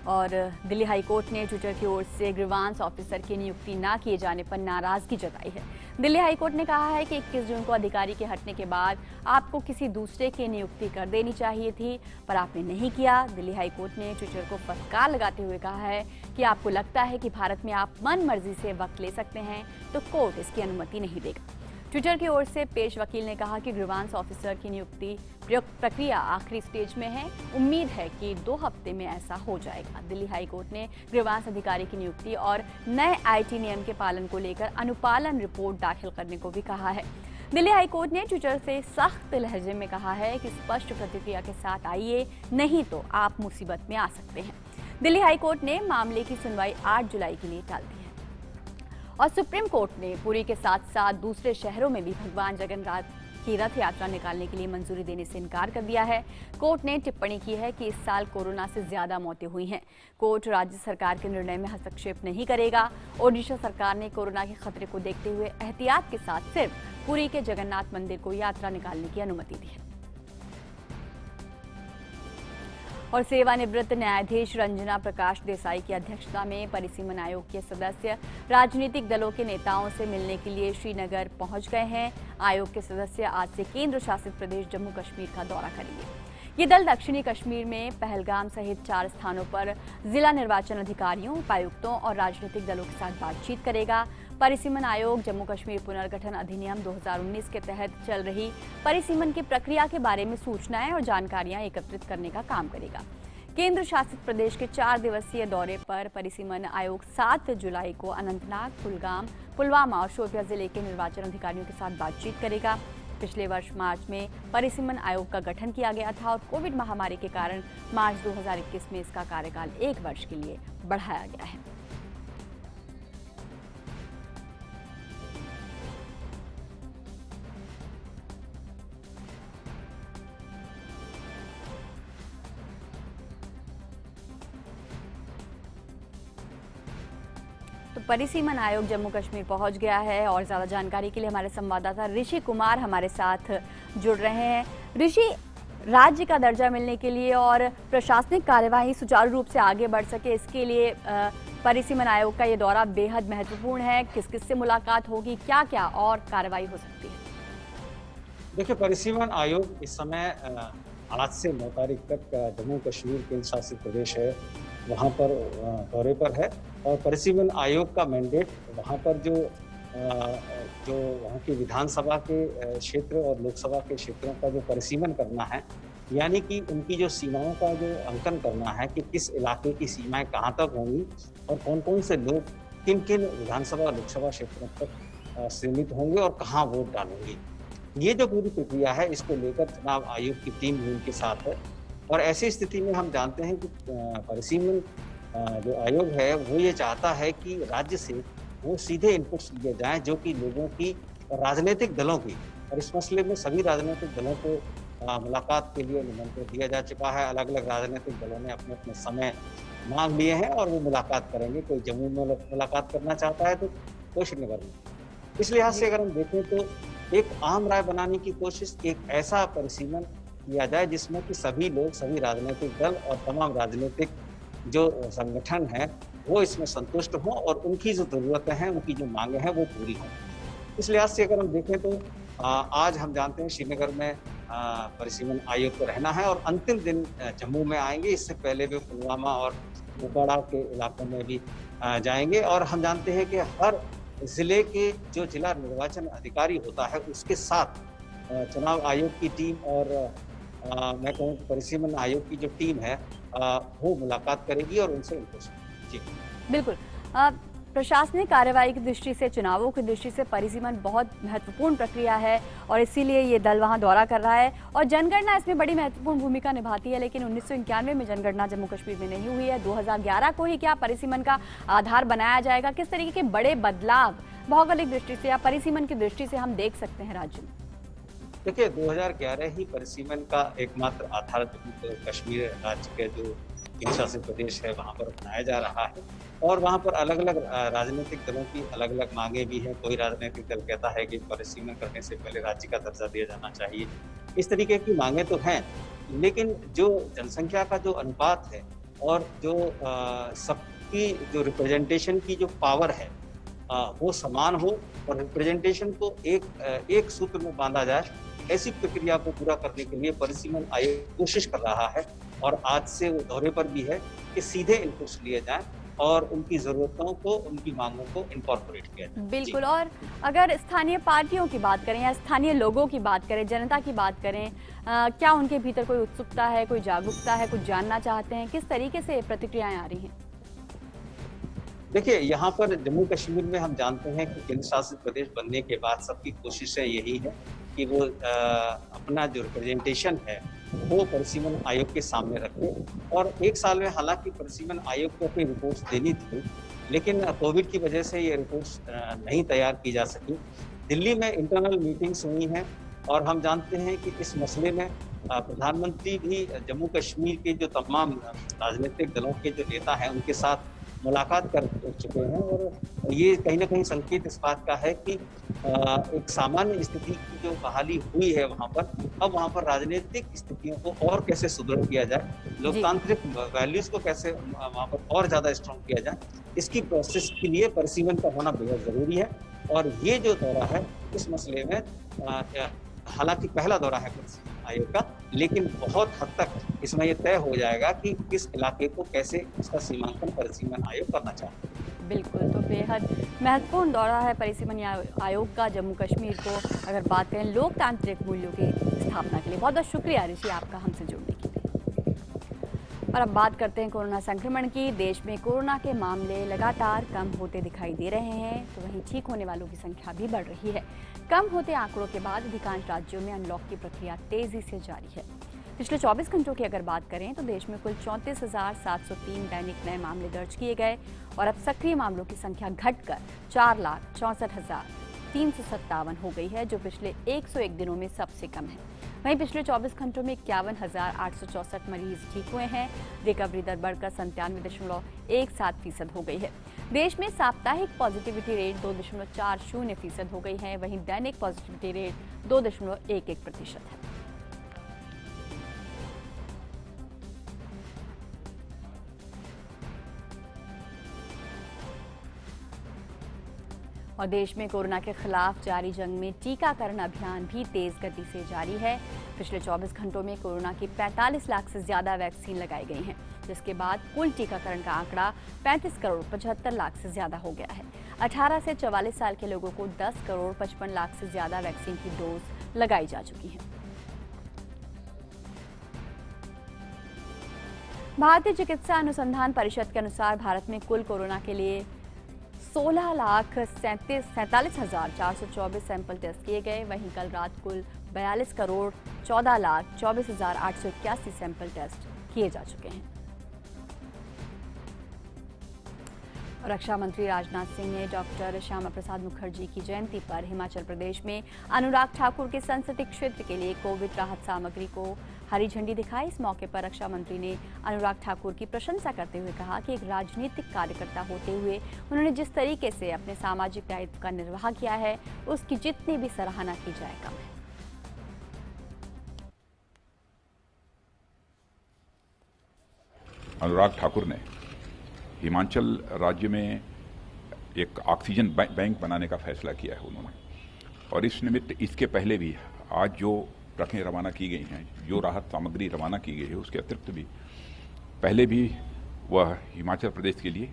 और दिल्ली हाईकोर्ट ने ट्विटर की ओर से ग्रीवांस ऑफिसर की नियुक्ति न किए जाने पर नाराजगी जताई है। दिल्ली हाईकोर्ट ने कहा है कि 21 जून को अधिकारी के हटने के बाद आपको किसी दूसरे की नियुक्ति कर देनी चाहिए थी, पर आपने नहीं किया। दिल्ली हाईकोर्ट ने ट्विटर को फटकार लगाते हुए कहा है कि आपको लगता है कि भारत में आप मन मर्जी से वक्त ले सकते हैं तो कोर्ट इसकी अनुमति नहीं देगा। ट्विटर की ओर से पेश वकील ने कहा कि ग्रीवांस ऑफिसर की नियुक्ति प्रक्रिया आखिरी स्टेज में है। उम्मीद है कि 2 हफ्ते में ऐसा हो जाएगा। दिल्ली हाईकोर्ट ने ग्रीवांस अधिकारी की नियुक्ति और नए आईटी नियम के पालन को लेकर अनुपालन रिपोर्ट दाखिल करने को भी कहा है। दिल्ली हाईकोर्ट ने ट्विटर से सख्त लहजे में कहा है कि स्पष्ट प्रतिक्रिया के साथ आइए, नहीं तो आप मुसीबत में आ सकते हैं। दिल्ली हाईकोर्ट ने मामले की सुनवाई 8 जुलाई के लिए टाल दी है। और सुप्रीम कोर्ट ने पुरी के साथ साथ दूसरे शहरों में भी भगवान जगन्नाथ की रथ यात्रा निकालने के लिए मंजूरी देने से इनकार कर दिया है। कोर्ट ने टिप्पणी की है कि इस साल कोरोना से ज्यादा मौतें हुई हैं। कोर्ट राज्य सरकार के निर्णय में हस्तक्षेप नहीं करेगा। ओडिशा सरकार ने कोरोना के खतरे को देखते हुए एहतियात के साथ सिर्फ पुरी के जगन्नाथ मंदिर को यात्रा निकालने की अनुमति दी है। और सेवानिवृत्त न्यायाधीश रंजना प्रकाश देसाई की अध्यक्षता में परिसीमन आयोग के सदस्य राजनीतिक दलों के नेताओं से मिलने के लिए श्रीनगर पहुंच गए हैं। आयोग के सदस्य आज से केंद्र शासित प्रदेश जम्मू कश्मीर का दौरा करेंगे। ये दल दक्षिणी कश्मीर में पहलगाम सहित 4 स्थानों पर जिला निर्वाचन अधिकारियों, उपायुक्तों और राजनीतिक दलों के साथ बातचीत करेगा। परिसीमन आयोग जम्मू कश्मीर पुनर्गठन अधिनियम 2019 के तहत चल रही परिसीमन की प्रक्रिया के बारे में सूचनाएं और जानकारियां एकत्रित करने का काम करेगा। केंद्र शासित प्रदेश के 4 दिवसीय दौरे पर परिसीमन आयोग 7 जुलाई को अनंतनाग, कुलगाम, पुलवामा और शोपियां जिले के निर्वाचन अधिकारियों के साथ बातचीत करेगा। पिछले वर्ष मार्च में परिसीमन आयोग का गठन किया गया था और कोविड महामारी के कारण मार्च 2021 में इसका कार्यकाल 1 वर्ष के लिए बढ़ाया गया है। तो परिसीमन आयोग जम्मू कश्मीर पहुंच गया है और ज़्यादा जानकारी के लिए हमारे संवाददाता ऋषि कुमार हमारे साथ जुड़ रहे हैं। ऋषि, राज्य का दर्जा मिलने के लिए और प्रशासनिक कार्यवाही सुचारू रूप से आगे बढ़ सके, इसके लिए परिसीमन आयोग का ये दौरा बेहद महत्वपूर्ण है। किस किस से मुलाकात होगी, क्या क्या और कार्रवाई हो सकती है? देखिए, परिसीमन आयोग इस समय आज से 9 तारीख तक जम्मू कश्मीर केंद्र शासित प्रदेश है वहाँ पर दौरे पर है और परिसीमन आयोग का मैंडेट वहाँ पर जो जो वहाँ की विधानसभा के क्षेत्र और लोकसभा के क्षेत्रों का जो परिसीमन करना है, यानी कि उनकी जो सीमाओं का जो अंकन करना है कि किस इलाके की सीमाएं कहाँ तक होंगी और कौन-कौन से लोग किन-किन विधानसभा और लोकसभा क्षेत्रों तक सीमित होंगे और कहाँ वोट डालेंगे। ये जो पूरी प्रक्रिया है, इसको लेकर चुनाव आयोग की टीम भी उनके साथ है और ऐसी स्थिति में हम जानते हैं कि परिसीमन जो आयोग है वो ये चाहता है कि राज्य से वो सीधे इनपुट्स लिए जाएं जो कि लोगों की राजनीतिक दलों की, और इस मसले में सभी राजनीतिक दलों को मुलाकात के लिए निमंत्रण दिया जा चुका है। अलग-अलग राजनीतिक दलों ने अपने-अपने समय मांग लिए हैं और वो मुलाकात करेंगे। कोई जम्मू में मुलाकात करना चाहता है तो कोई श्रीनगर में। इस लिहाज से अगर हम देखें तो एक आम राय बनाने की कोशिश, एक ऐसा परिसीमन किया जाए जिसमें कि सभी लोग, सभी राजनीतिक दल और तमाम राजनीतिक जो संगठन हैं वो इसमें संतुष्ट हों और उनकी जो ज़रूरतें हैं, उनकी जो मांगें हैं वो पूरी हों। इस लिहाज से अगर हम देखें तो आज हम जानते हैं श्रीनगर में परिसीमन आयोग को रहना है और अंतिम दिन जम्मू में आएंगे। इससे पहले वे पुलवामा और कुपवाड़ा के इलाकों में भी जाएंगे और हम जानते हैं कि हर जिले के जो जिला निर्वाचन अधिकारी होता है उसके साथ चुनाव आयोग की टीम और मैं कहूँ परिसीमन आयोग की जो टीम है वो मुलाकात करेगी और उनसे इनपुट। जी बिल्कुल। प्रशासनिक कार्रवाई की दृष्टि से, चुनावों की दृष्टि से परिसीमन बहुत महत्वपूर्ण प्रक्रिया है और इसीलिए ये दल वहां दौरा कर रहा है और जनगणना इसमें बड़ी महत्वपूर्ण भूमिका निभाती है। लेकिन 1991 में जनगणना जम्मू कश्मीर में नहीं हुई है। 2011 को ही क्या परिसीमन का आधार बनाया जाएगा? किस तरीके के बड़े बदलाव भौगोलिक दृष्टि से या परिसीमन की दृष्टि से हम देख सकते हैं राज्य में? देखिए, 2011 ही परिसीमन का एकमात्र आधार जम्मू कश्मीर राज्य के जो केंद्र शासित प्रदेश है वहाँ पर बनाया जा रहा है और वहाँ पर अलग अलग राजनीतिक दलों की अलग अलग मांगे भी हैं। कोई राजनीतिक दल कहता है कि परिसीमन करने से पहले राज्य का दर्जा दिया जाना चाहिए। इस तरीके की मांगे तो हैं, लेकिन जो जनसंख्या का जो अनुपात है और जो सबकी जो रिप्रेजेंटेशन की जो पावर है वो समान हो और रिप्रेजेंटेशन को एक सूत्र में बांधा जाए, ऐसी प्रक्रिया को पूरा करने के लिए परिसीमन आयोग कोशिश कर रहा है और आज से वो दौरे पर भी है कि सीधे इनपुट्स लिए जाएं और उनकी जरूरतों को, उनकी मांगों को इनकॉर्पोरेट किया जाए। बिल्कुल। और अगर स्थानीय पार्टियों की बात करें या स्थानीय लोगों की बात करें, जनता की बात करें, क्या उनके भीतर कोई उत्सुकता है, कोई जागरूकता है, कुछ जानना चाहते हैं? किस तरीके से प्रतिक्रियाएं आ रही हैं? देखिए, यहाँ पर जम्मू कश्मीर में हम जानते हैं कि केंद्र शासित प्रदेश बनने के बाद सबकी कोशिशें यही है कि वो अपना जो रिप्रेजेंटेशन है वो परिसीमन आयोग के सामने रखें और एक साल में हालांकि परिसीमन आयोग को अपनी रिपोर्ट्स देनी थी, लेकिन कोविड की वजह से ये रिपोर्ट्स नहीं तैयार की जा सकी। दिल्ली में इंटरनल मीटिंग्स हुई हैं और हम जानते हैं कि इस मसले में प्रधानमंत्री भी जम्मू कश्मीर के जो तमाम राजनीतिक दलों के जो नेता हैं उनके साथ मुलाकात कर चुके हैं और ये कहीं ना कहीं संकेत इस बात का है कि एक सामान्य स्थिति की जो बहाली हुई है वहाँ पर, अब वहाँ पर राजनीतिक स्थितियों को और कैसे सुदृढ़ किया जाए, लोकतांत्रिक वैल्यूज को कैसे वहाँ पर और ज़्यादा स्ट्रॉन्ग किया जाए, इसकी प्रोसेस के लिए परिसीमन का होना बेहद ज़रूरी है। और ये जो दौरा है इस मसले में हालांकि पहला दौरा है परिसीमन आयोग का, लेकिन बहुत हद तक इसमें यह तय हो जाएगा कि किस इलाके को कैसे उसका सीमांकन परिसीमन आयोग करना चाहता है। बिल्कुल, तो बेहद महत्वपूर्ण दौरा है परिसीमन आयोग का जम्मू कश्मीर को अगर बात करें लोकतांत्रिक मूल्यों की स्थापना के लिए। बहुत बहुत शुक्रिया ऋषि आपका हमसे जुड़ने के लिए। और अब बात करते हैं कोरोना संक्रमण की। देश में कोरोना के मामले लगातार कम होते दिखाई दे रहे हैं, तो वहीं ठीक होने वालों की संख्या भी बढ़ रही है। कम होते आंकड़ों के बाद अधिकांश राज्यों में अनलॉक की प्रक्रिया तेजी से जारी है। पिछले 24 घंटों की अगर बात करें तो देश में कुल 34,703 दैनिक नए मामले दर्ज किए गए और अब सक्रिय मामलों की संख्या घटकर 4,64,357 हो गई है, जो पिछले 101 दिनों में सबसे कम है। वहीं पिछले 24 घंटों में 51,864 मरीज ठीक हुए हैं। रिकवरी दर बढ़कर 97.17% हो गई है। देश में साप्ताहिक पॉजिटिविटी रेट 2.40% हो गई है, वहीं दैनिक पॉजिटिविटी रेट 2.11% है। और देश में कोरोना के खिलाफ जारी जंग में टीकाकरण अभियान भी तेज गति से जारी है। पिछले 24 घंटों में कोरोना की 45 लाख से ज्यादा वैक्सीन लगाई गई हैं। जिसके बाद कुल टीकाकरण का आंकड़ा 35 करोड़ 75 लाख से ज्यादा हो गया है। 18 से 44 साल के लोगों को 10 करोड़ 55 लाख से ज्यादा वैक्सीन की डोज लगाई जा चुकी है। भारतीय चिकित्सा अनुसंधान परिषद के अनुसार भारत में कुल कोरोना के लिए 16,47,424 सैंपल टेस्ट किए गए। वहीं कल रात कुल 42 करोड़ 14,24,881 सैंपल टेस्ट किए जा चुके हैं। रक्षा मंत्री राजनाथ सिंह ने डॉक्टर श्यामा प्रसाद मुखर्जी की जयंती पर हिमाचल प्रदेश में अनुराग ठाकुर के संसदीय क्षेत्र के लिए कोविड राहत सामग्री को हरी झंडी दिखाई। इस मौके पर रक्षा मंत्री ने अनुराग ठाकुर की प्रशंसा करते हुए कहा कि एक राजनीतिक कार्यकर्ता होते हुए उन्होंने जिस तरीके से अपने सामाजिक दायित्व का निर्वाह किया है, उसकी जितनी भी सराहना की जाए कम है। अनुराग ठाकुर ने हिमाचल राज्य में एक ऑक्सीजन बैंक बनाने का फैसला किया है उन्होंने, और इस निमित्त इसके पहले भी आज जो ट्रकें रवाना की गई हैं, जो राहत सामग्री रवाना की गई है, उसके अतिरिक्त भी पहले भी वह हिमाचल प्रदेश के लिए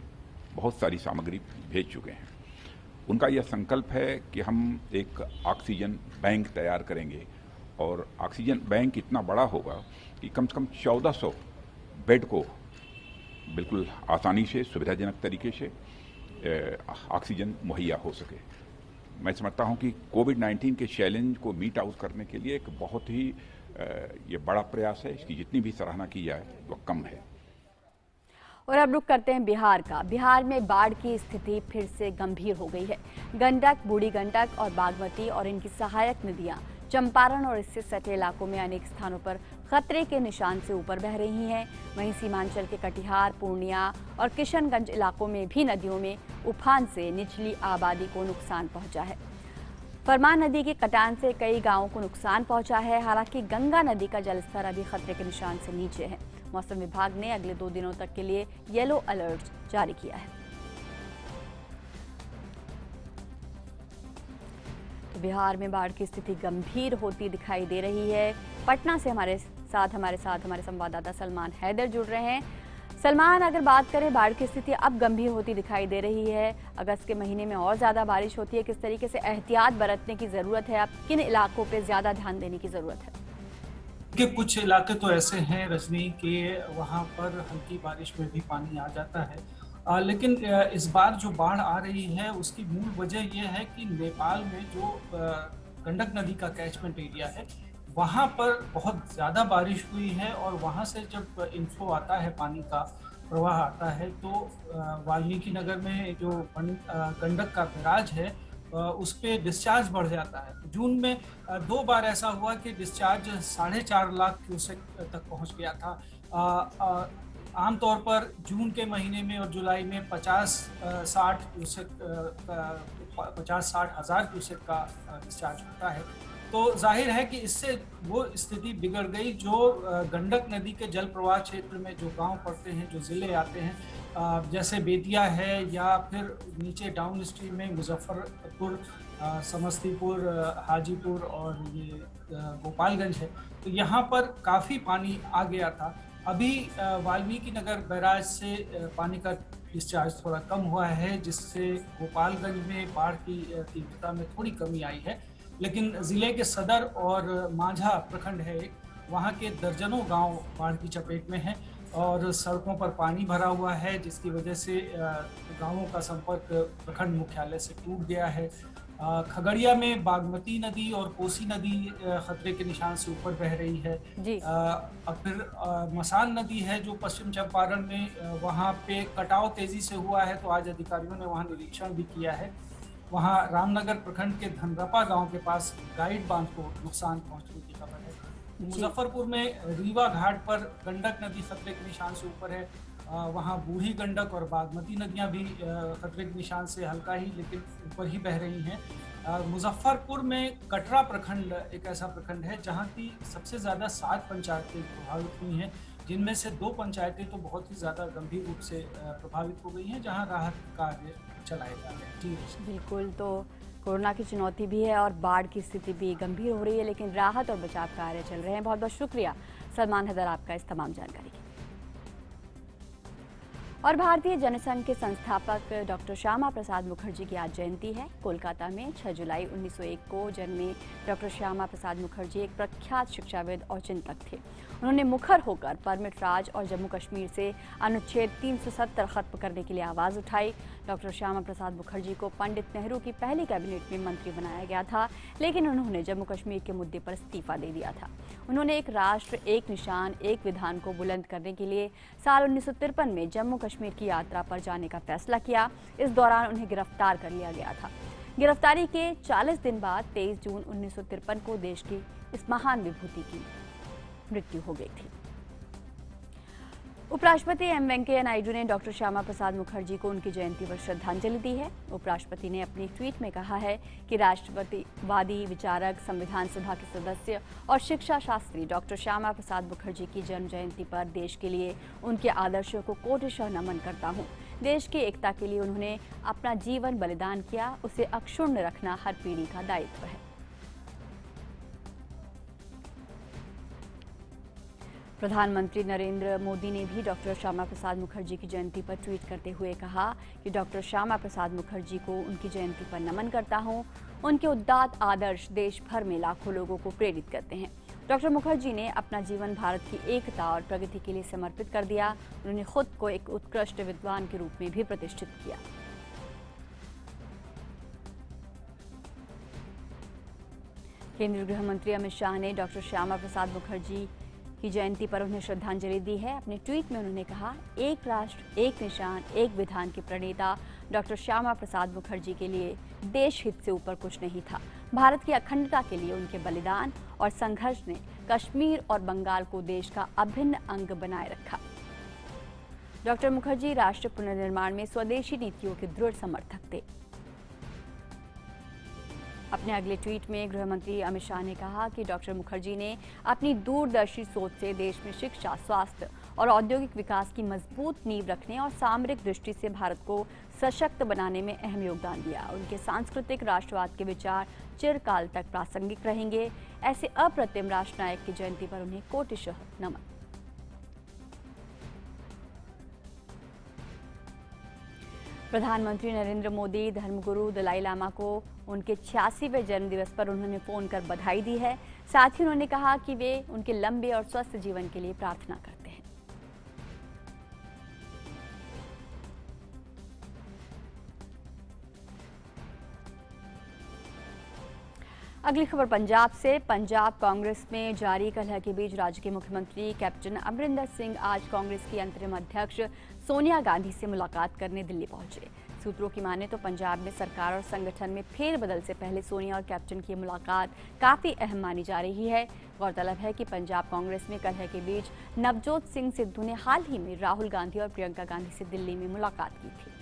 बहुत सारी सामग्री भेज चुके हैं। उनका यह संकल्प है कि हम एक ऑक्सीजन बैंक तैयार करेंगे, और ऑक्सीजन बैंक इतना बड़ा होगा कि कम से कम 1400 बेड को बिल्कुल आसानी से, सुविधाजनक तरीके से ऑक्सीजन मुहैया हो सके। मैं समझता हूं कि कोविड-19 के चैलेंज को मीट आउट करने के लिए एक बहुत ही ये बड़ा प्रयास है। इसकी जितनी भी सराहना की जाए वो कम है। और अब रुक करते हैं बिहार का। बिहार में बाढ़ की स्थिति फिर से गंभीर हो गई है। गंडक, बूढ़ी गंडक और बागमती और इनकी सहायक नदियां चंपारण और इससे सटे इलाकों में अनेक स्थानों पर खतरे के निशान से ऊपर बह रही हैं। वहीं सीमांचल के कटिहार, पूर्णिया और किशनगंज इलाकों में भी नदियों में उफान से निचली आबादी को नुकसान पहुंचा है। फरमान नदी के कटान से कई गांवों को नुकसान पहुंचा है। हालांकि गंगा नदी का जलस्तर अभी खतरे के निशान से नीचे है। मौसम विभाग ने अगले 2 दिनों तक के लिए येलो अलर्ट जारी किया है। तो बिहार में बाढ़ की स्थिति गंभीर होती दिखाई दे रही है। पटना से हमारे साथ हमारे संवाददाता सलमान हैदर जुड़ रहे हैं। सलमान, अगर बात करें बाढ़ की स्थिति अब गंभीर होती दिखाई दे रही है, अगस्त के महीने में और ज्यादा बारिश होती है, किस तरीके से एहतियात बरतने की जरूरत है, अब किन इलाकों पे ज्यादा ध्यान देने की जरूरत है? कि कुछ इलाके तो ऐसे हैं रजनी के वहाँ पर हल्की बारिश में भी पानी आ जाता है, लेकिन इस बार जो बाढ़ आ रही है उसकी मूल वजह यह है कि नेपाल में जो गंडक नदी का कैचमेंट एरिया है वहाँ पर बहुत ज़्यादा बारिश हुई है, और वहाँ से जब इनफ्लो आता है, पानी का प्रवाह आता है, तो वाल्मीकि नगर में जो गंडक का बैराज है उस पे डिस्चार्ज बढ़ जाता है। जून में 2 बार ऐसा हुआ कि डिस्चार्ज 4.5 लाख क्यूसेक तक पहुंच गया था। आमतौर पर जून के महीने में और जुलाई में 50-60 हज़ार क्यूसेक का डिस्चार्ज होता है। तो जाहिर है कि इससे वो स्थिति बिगड़ गई। जो गंडक नदी के जल प्रवाह क्षेत्र में जो गांव पड़ते हैं, जो ज़िले आते हैं, जैसे बेतिया है, या फिर नीचे डाउन स्ट्रीम में मुजफ्फरपुर, समस्तीपुर, हाजीपुर और ये गोपालगंज है, तो यहाँ पर काफ़ी पानी आ गया था। अभी वाल्मीकि नगर बैराज से पानी का डिस्चार्ज थोड़ा कम हुआ है, जिससे गोपालगंज में बाढ़ की तीव्रता में थोड़ी कमी आई है। लेकिन ज़िले के सदर और मांझा प्रखंड है, वहाँ के दर्जनों गांव बाढ़ की चपेट में हैं और सड़कों पर पानी भरा हुआ है, जिसकी वजह से गांवों का संपर्क प्रखंड मुख्यालय से टूट गया है। खगड़िया में बागमती नदी और कोसी नदी खतरे के निशान से ऊपर बह रही है जी। अब फिर मसान नदी है जो पश्चिम चंपारण में, वहाँ पे कटाव तेजी से हुआ है, तो आज अधिकारियों ने वहाँ निरीक्षण भी किया है। वहाँ रामनगर प्रखंड के धनरपा गांव के पास गाइड बांध को नुकसान पहुंचने की खबर है। मुजफ्फरपुर में रीवा घाट पर गंडक नदी खतरे के निशान से ऊपर है। वहाँ बूढ़ी गंडक और बागमती नदियाँ भी खतरे के निशान से हल्का ही लेकिन ऊपर ही बह रही हैं। मुजफ्फरपुर में कटरा प्रखंड एक ऐसा प्रखंड है जहाँ की सबसे ज़्यादा 7 पंचायतें प्रभावित हुई हैं, जिनमें से 2 पंचायतें तो बहुत ही ज़्यादा गंभीर रूप से प्रभावित हो गई हैं, जहाँ राहत कार्य चलाए जा रहे हैं। जी बिल्कुल, तो कोरोना की चुनौती भी है और बाढ़ की स्थिति भी गंभीर हो रही है, लेकिन राहत और बचाव कार्य चल रहे हैं। बहुत बहुत शुक्रिया सलमान हैदर आपका इस तमाम जानकारी के लिए। और भारतीय जनसंघ के संस्थापक डॉक्टर श्यामा प्रसाद मुखर्जी की आज जयंती है। कोलकाता में 6 जुलाई 1901 को जन्मे डॉक्टर श्यामा प्रसाद मुखर्जी एक प्रख्यात शिक्षाविद और चिंतक थे। उन्होंने मुखर होकर परमिट राज और जम्मू कश्मीर से अनुच्छेद 370 खत्म करने के लिए आवाज़ उठाई। डॉक्टर श्यामा प्रसाद मुखर्जी को पंडित नेहरू की पहली कैबिनेट में मंत्री बनाया गया था, लेकिन उन्होंने जम्मू कश्मीर के मुद्दे पर इस्तीफा दे दिया था। उन्होंने एक राष्ट्र एक निशान एक विधान को बुलंद करने के लिए साल 1953 में जम्मू कश्मीर की यात्रा पर जाने का फैसला किया। इस दौरान उन्हें गिरफ्तार कर लिया गया था। गिरफ्तारी के 40 दिन बाद 23 जून 1953 को देश की इस महान विभूति की मृत्यु हो गई थी। उपराष्ट्रपति एम वेंकैया नायडू ने डॉक्टर श्यामा प्रसाद मुखर्जी को उनकी जयंती पर श्रद्धांजलि दी है। उपराष्ट्रपति ने अपनी ट्वीट में कहा है कि राष्ट्रवादी विचारक, संविधान सभा के सदस्य और शिक्षा शास्त्री डॉक्टर श्यामा प्रसाद मुखर्जी की जन्म जयंती पर देश के लिए उनके आदर्शों को कोटिशः नमन करता हूँ। देश की एकता के लिए उन्होंने अपना जीवन बलिदान किया, उसे अक्षुण्ण रखना हर पीढ़ी का दायित्व है। प्रधानमंत्री नरेंद्र मोदी ने भी डॉक्टर श्यामा प्रसाद मुखर्जी की जयंती पर ट्वीट करते हुए कहा कि डॉक्टर श्यामा प्रसाद मुखर्जी को उनकी जयंती पर नमन करता हूं। उनके उदात्त आदर्श देश भर में लाखों लोगों को प्रेरित करते हैं। डॉक्टर मुखर्जी ने अपना जीवन भारत की एकता और प्रगति के लिए समर्पित कर दिया। उन्होंने खुद को एक उत्कृष्ट विद्वान के रूप में भी प्रतिष्ठित किया। केंद्रीय गृह मंत्री अमित शाह ने डॉक्टर श्यामा प्रसाद मुखर्जी की जयंती पर उन्हें श्रद्धांजलि दी है। अपने ट्वीट में उन्होंने कहा, एक राष्ट्र एक निशान एक विधान के प्रणेता डॉक्टर श्यामा प्रसाद मुखर्जी के लिए देश हित से ऊपर कुछ नहीं था। भारत की अखंडता के लिए उनके बलिदान और संघर्ष ने कश्मीर और बंगाल को देश का अभिन्न अंग बनाए रखा। डॉक्टर मुखर्जी राष्ट्र पुनर्निर्माण में स्वदेशी नीतियों के दृढ़ समर्थक थे। अपने अगले ट्वीट में गृह मंत्री अमित शाह ने कहा कि डॉक्टर मुखर्जी ने अपनी दूरदर्शी सोच से देश में शिक्षा, स्वास्थ्य और औद्योगिक विकास की मजबूत नींव रखने और सामरिक दृष्टि से भारत को सशक्त बनाने में अहम योगदान दिया। उनके सांस्कृतिक राष्ट्रवाद के विचार चिरकाल तक प्रासंगिक रहेंगे। ऐसे अप्रतिम राष्ट्र नायक की जयंती पर उन्हें कोटिशः नमन। प्रधानमंत्री नरेंद्र मोदी धर्मगुरु दलाई लामा को उनके 86वें जन्मदिवस पर उन्होंने फोन कर बधाई दी है। साथ ही उन्होंने कहा कि वे उनके लंबे और स्वस्थ जीवन के लिए प्रार्थना करते हैं। अगली खबर पंजाब से। पंजाब कांग्रेस में जारी कलह के बीच राज्य के मुख्यमंत्री कैप्टन अमरिंदर सिंह आज कांग्रेस की अंतरिम अध्यक्ष सोनिया गांधी से मुलाकात करने दिल्ली पहुंचे। सूत्रों की माने तो पंजाब में सरकार और संगठन में फेरबदल से पहले सोनिया और कैप्टन की मुलाकात काफी अहम मानी जा रही है। गौरतलब है कि पंजाब कांग्रेस में कलह के बीच नवजोत सिंह सिद्धू ने हाल ही में राहुल गांधी और प्रियंका गांधी से दिल्ली में मुलाकात की थी।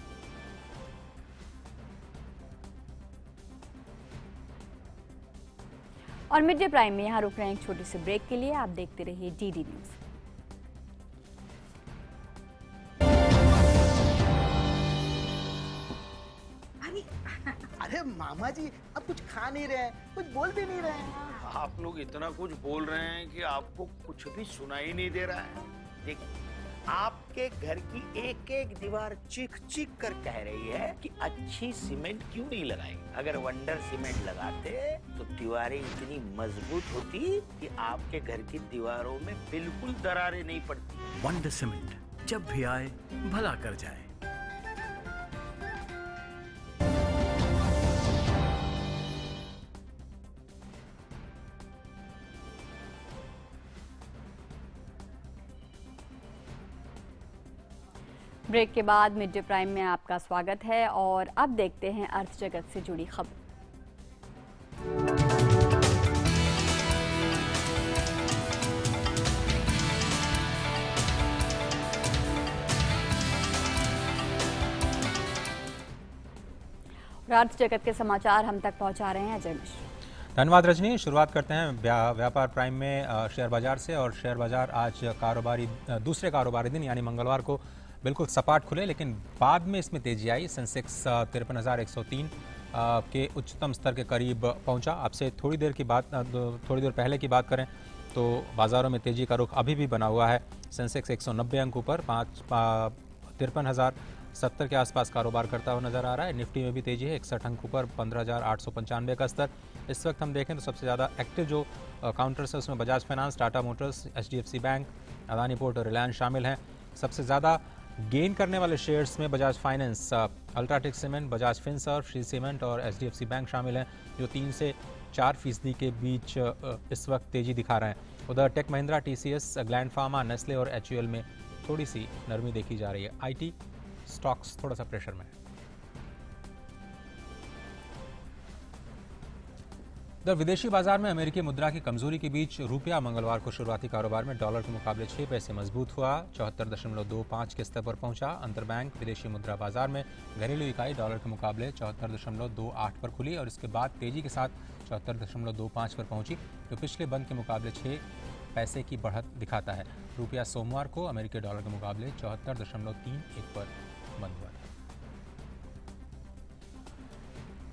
और मिड डे प्राइम में यहाँ रुक रहे हैं एक छोटे से ब्रेक के लिए। आप देखते रहिए डीडी न्यूज। अरे मामा जी अब कुछ खा नहीं रहे हैं, कुछ बोल भी नहीं रहे हैं। आप लोग इतना कुछ बोल रहे हैं कि आपको कुछ भी सुनाई नहीं दे रहा है। देखिए आपके घर की एक एक दीवार चीख चीख कर कह रही है कि अच्छी सीमेंट क्यों नहीं लगाई। अगर वंडर सीमेंट लगाते तो दीवारें इतनी मजबूत होती कि आपके घर की दीवारों में बिल्कुल दरारें नहीं पड़ती। वंडर सीमेंट, जब भी आए भला कर जाए। ब्रेक के बाद मिड डे प्राइम में आपका स्वागत है और अब देखते हैं अर्थ जगत से जुड़ी खबर। अर्थ जगत के समाचार हम तक पहुंचा रहे हैं अजय मिश्र। धन्यवाद रजनी। शुरुआत करते हैं व्यापार प्राइम में शेयर बाजार से। और शेयर बाजार आज दूसरे कारोबारी दिन यानी मंगलवार को बिल्कुल सपाट खुले, लेकिन बाद में इसमें तेजी आई। सेंसेक्स 53,103 के उच्चतम स्तर के करीब पहुंचा। आपसे थोड़ी देर पहले की बात करें तो बाजारों में तेजी का रुख अभी भी बना हुआ है। सेंसेक्स 190 अंक ऊपर 53,070 के आसपास कारोबार करता हुआ नजर आ रहा है। निफ्टी में भी तेजी है, 61 अंक ऊपर 15,895 का स्तर। इस वक्त हम देखें तो सबसे ज़्यादा एक्टिव जो काउंटर्स है उसमें Bajaj finance, Tata Motors, HDFC bank, Adani port और रिलायंस शामिल हैं। सबसे ज़्यादा गेन करने वाले शेयर्स में Bajaj finance, UltraTech cement, Bajaj Finserv, Shri cement और HDFC बैंक शामिल हैं, जो 3 से 4% के बीच इस वक्त तेजी दिखा रहे हैं। उधर Tech Mahindra, TCS, Gland Pharma, Nestle और HUL में थोड़ी सी नरमी देखी जा रही है। IT स्टॉक्स थोड़ा सा प्रेशर में है। उधर विदेशी बाजार में अमेरिकी मुद्रा की कमजोरी के बीच रुपया मंगलवार को शुरुआती कारोबार में डॉलर के मुकाबले 6 पैसे मजबूत हुआ, 74.25 के स्तर पर पहुंचा। अंतरबैंक विदेशी मुद्रा बाजार में घरेलू इकाई डॉलर के मुकाबले 74.28 पर खुली और इसके बाद तेजी के साथ 74.25 पर पहुंची, जो पिछले बंद के मुकाबले 6 पैसे की बढ़त दिखाता है। रुपया सोमवार को अमेरिकी डॉलर के मुकाबले 74.31 पर बंद हुआ।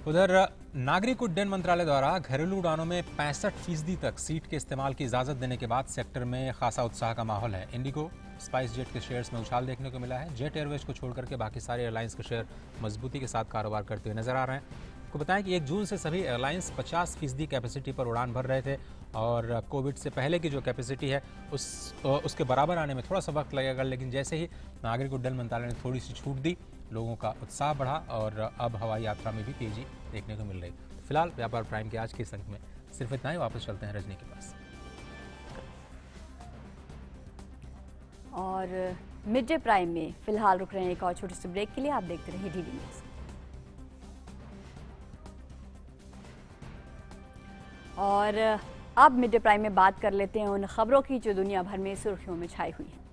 उधर नागरिक उड्डयन मंत्रालय द्वारा घरेलू उड़ानों में 65% तक सीट के इस्तेमाल की इजाजत देने के बाद सेक्टर में खासा उत्साह का माहौल है। इंडिगो, स्पाइस जेट के शेयर्स में उछाल देखने को मिला है। जेट एयरवेज को छोड़कर के बाकी सारे एयरलाइंस के शेयर मजबूती के साथ कारोबार करते हुए नजर आ रहे हैं। आपको बताएं कि 1 जून से सभी एयरलाइंस 50% कैपेसिटी पर उड़ान भर रहे थे और कोविड से पहले की जो कैपेसिटी है उसके बराबर आने में थोड़ा सा वक्त लगेगा, लेकिन जैसे ही नागरिक उड्डयन मंत्रालय ने थोड़ी सी छूट दी, लोगों का उत्साह बढ़ा और अब हवाई यात्रा में भी तेजी देखने को मिल रही। फिलहाल व्यापार प्राइम के आज के इस अंक में सिर्फ इतना ही। वापस चलते हैं रजनी के पास। और मिड डे प्राइम में फिलहाल रुक रहे हैं एक और छोटे से ब्रेक के लिए। आप देखते रहिए DD न्यूज़। और अब मिड डे प्राइम में बात कर लेते हैं उन खबरों की जो दुनिया भर में सुर्खियों में छाई हुई हैं।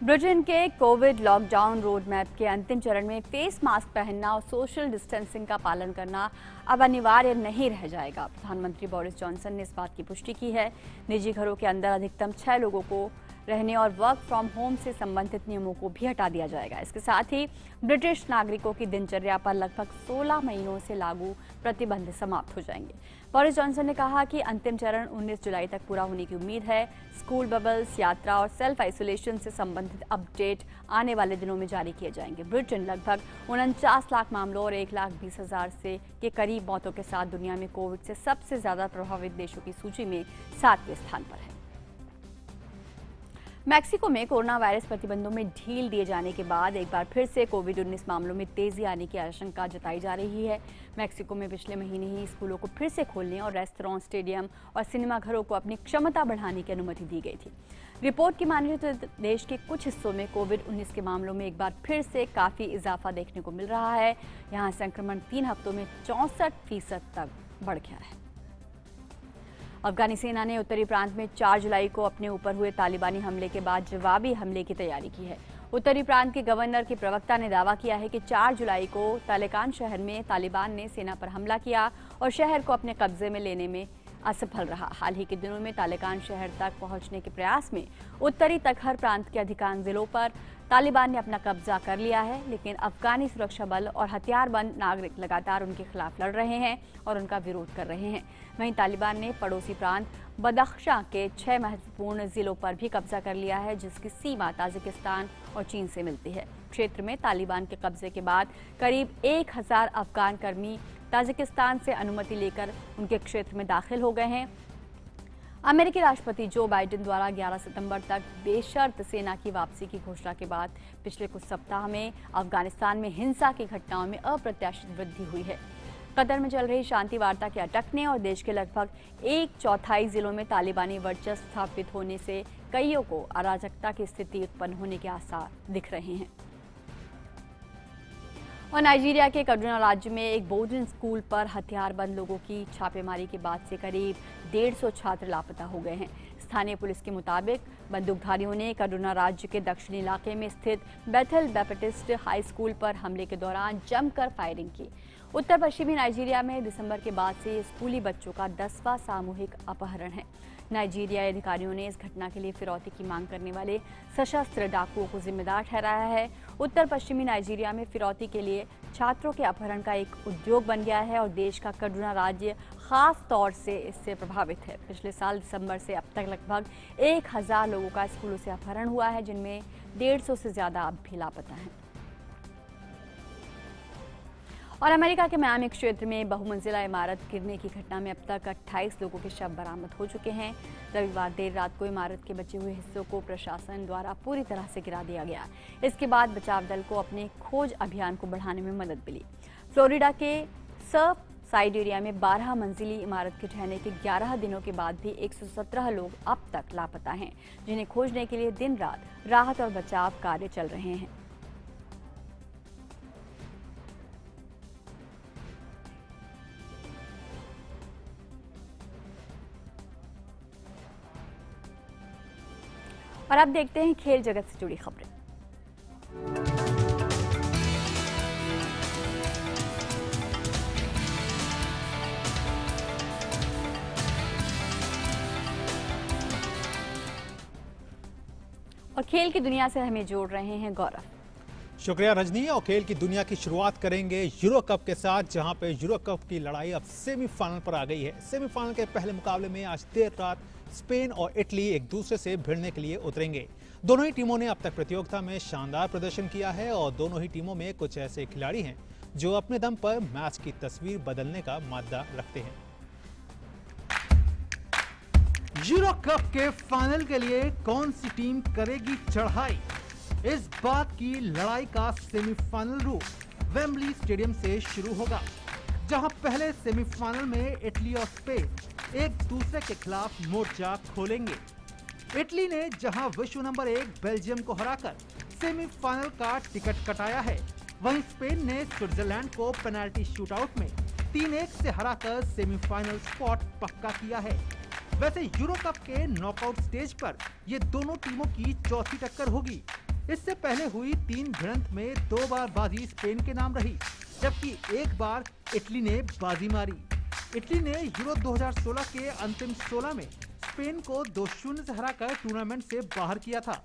ब्रिटेन के कोविड लॉकडाउन रोड मैप के अंतिम चरण में फेस मास्क पहनना और सोशल डिस्टेंसिंग का पालन करना अब अनिवार्य नहीं रह जाएगा। प्रधानमंत्री बोरिस जॉनसन ने इस बात की पुष्टि की है। निजी घरों के अंदर अधिकतम 6 लोगों को रहने और वर्क फ्रॉम होम से संबंधित नियमों को भी हटा दिया जाएगा। इसके साथ ही ब्रिटिश नागरिकों की दिनचर्या पर लगभग 16 महीनों से लागू प्रतिबंध समाप्त हो जाएंगे। बोरिस जॉनसन ने कहा कि अंतिम चरण 19 जुलाई तक पूरा होने की उम्मीद है। स्कूल बबल्स, यात्रा और सेल्फ आइसोलेशन से संबंधित अपडेट आने वाले दिनों में जारी किए जाएंगे। ब्रिटेन लगभग 49 लाख मामलों और 1,20,000 से के करीब मौतों के साथ दुनिया में कोविड से सबसे ज्यादा प्रभावित देशों की सूची में 7वें स्थान पर है। मैक्सिको में कोरोना वायरस प्रतिबंधों में ढील दिए जाने के बाद एक बार फिर से कोविड-19 मामलों में तेजी आने की आशंका जताई जा रही है। मैक्सिको में पिछले महीने ही स्कूलों को फिर से खोलने और रेस्तरां, स्टेडियम और सिनेमाघरों को अपनी क्षमता बढ़ाने की अनुमति दी गई थी। रिपोर्ट की माने तो देश के कुछ हिस्सों में कोविड-19 के मामलों में एक बार फिर से काफ़ी इजाफा देखने को मिल रहा है। यहाँ संक्रमण 3 हफ्तों में 64% तक बढ़ गया है। अफगानी सेना ने उत्तरी प्रांत में 4 जुलाई को अपने ऊपर हुए तालिबानी हमले के बाद जवाबी हमले की तैयारी की है। उत्तरी प्रांत के गवर्नर के प्रवक्ता ने दावा किया है कि 4 जुलाई को तालेकान शहर में तालिबान ने सेना पर हमला किया और शहर को अपने कब्जे में लेने में असफल रहा। हाल ही के दिनों में तालेकान शहर तक पहुंचने के प्रयास में उत्तरी तखर प्रांत के अधिकांश जिलों पर तालिबान ने अपना कब्जा कर लिया है, लेकिन अफगानी सुरक्षा बल और हथियारबंद नागरिक लगातार उनके खिलाफ लड़ रहे हैं और उनका विरोध कर रहे हैं। वहीं तालिबान ने पड़ोसी प्रांत बदख्शां के 6 महत्वपूर्ण जिलों पर भी कब्जा कर लिया है, जिसकी सीमा ताजिकिस्तान और चीन से मिलती है। क्षेत्र में तालिबान के कब्जे के बाद करीब 1000 अफगान कर्मी ताजिकिस्तान से अनुमति लेकर उनके क्षेत्र में दाखिल हो गए हैं। अमेरिकी राष्ट्रपति जो बाइडेन द्वारा 11 सितंबर तक बेशर्त सेना की वापसी की घोषणा के बाद पिछले कुछ सप्ताह में अफगानिस्तान में हिंसा की घटनाओं में अप्रत्याशित वृद्धि हुई है। कतर में चल रही शांति वार्ता के अटकने और देश के लगभग 1/4 जिलों में तालिबानी वर्चस्व स्थापित होने से कईयों को अराजकता की स्थिति उत्पन्न होने के आसार दिख रहे हैं। और नाइजीरिया के कड्डूना राज्य में एक बोर्डिंग स्कूल पर हथियारबंद लोगों की छापेमारी के बाद से करीब 150 छात्र लापता हो गए हैं। स्थानीय पुलिस के मुताबिक बंदूकधारियों ने कड्डूना राज्य के दक्षिणी इलाके में स्थित बेथल बैप्टिस्ट हाई स्कूल पर हमले के दौरान जमकर फायरिंग की। उत्तर पश्चिमी नाइजीरिया में दिसंबर के बाद से स्कूली बच्चों का 10वां सामूहिक अपहरण है। नाइजीरियाई अधिकारियों ने इस घटना के लिए फिरौती की मांग करने वाले सशस्त्र डाकुओं को जिम्मेदार ठहराया है। उत्तर पश्चिमी नाइजीरिया में फिरौती के लिए छात्रों के अपहरण का एक उद्योग बन गया है और देश का कड्डूना राज्य खास तौर से इससे प्रभावित है। पिछले साल दिसंबर से अब तक लगभग 1000 लोगों का स्कूलों से अपहरण हुआ है, जिनमें 150 से ज्यादा अब भी लापता हैं। और अमेरिका के मियामी क्षेत्र में बहुमंजिला इमारत गिरने की घटना में अब तक 28 लोगों के शव बरामद हो चुके हैं। रविवार देर रात को इमारत के बचे हुए हिस्सों को प्रशासन द्वारा पूरी तरह से गिरा दिया गया। इसके बाद बचाव दल को अपने खोज अभियान को बढ़ाने में मदद मिली। फ्लोरिडा के सर्फ साइड एरिया में 12 मंजिली इमारत के ढहने के 11 दिनों के बाद भी 117 लोग अब तक लापता हैं, जिन्हें खोजने के लिए दिन रात राहत और बचाव कार्य चल रहे हैं। और अब देखते हैं खेल जगत से जुड़ी खबरें। और खेल की दुनिया से हमें जोड़ रहे हैं गौरव। शुक्रिया रजनी। और खेल की दुनिया की शुरुआत करेंगे यूरो कप के साथ, जहां पे यूरो कप की लड़ाई अब सेमीफाइनल पर आ गई है। सेमीफाइनल के पहले मुकाबले में आज देर रात स्पेन और इटली एक दूसरे से भिड़ने के लिए उतरेंगे। दोनों ही टीमों ने अब तक प्रतियोगिता में शानदार प्रदर्शन किया है और दोनों ही टीमों में कुछ ऐसे खिलाड़ी हैं जो अपने दम पर मैच की तस्वीर बदलने का मादा रखते हैं। यूरो कप के फाइनल के लिए कौन सी टीम करेगी चढ़ाई, इस बात की लड़ाई का सेमीफाइनल रूप वेम्बली स्टेडियम से शुरू होगा, जहां पहले सेमीफाइनल में इटली और स्पेन एक दूसरे के खिलाफ मोर्चा खोलेंगे। इटली ने जहां विश्व नंबर 1 बेल्जियम को हराकर सेमीफाइनल का टिकट कटाया है, वहीं स्पेन ने स्विट्जरलैंड को पेनाल्टी शूटआउट में 3-1 से हराकर सेमीफाइनल स्पॉट पक्का किया है। वैसे यूरो कप के नॉकआउट स्टेज पर ये दोनों टीमों की चौथी टक्कर होगी। इससे पहले हुई 3 भिड़ंत में 2 बार बाजी स्पेन के नाम रही, जबकि 1 बार इटली ने बाजी मारी। इटली ने यूरो 2016 के अंतिम 16 में स्पेन को 2-0 से हराकर टूर्नामेंट से बाहर किया था।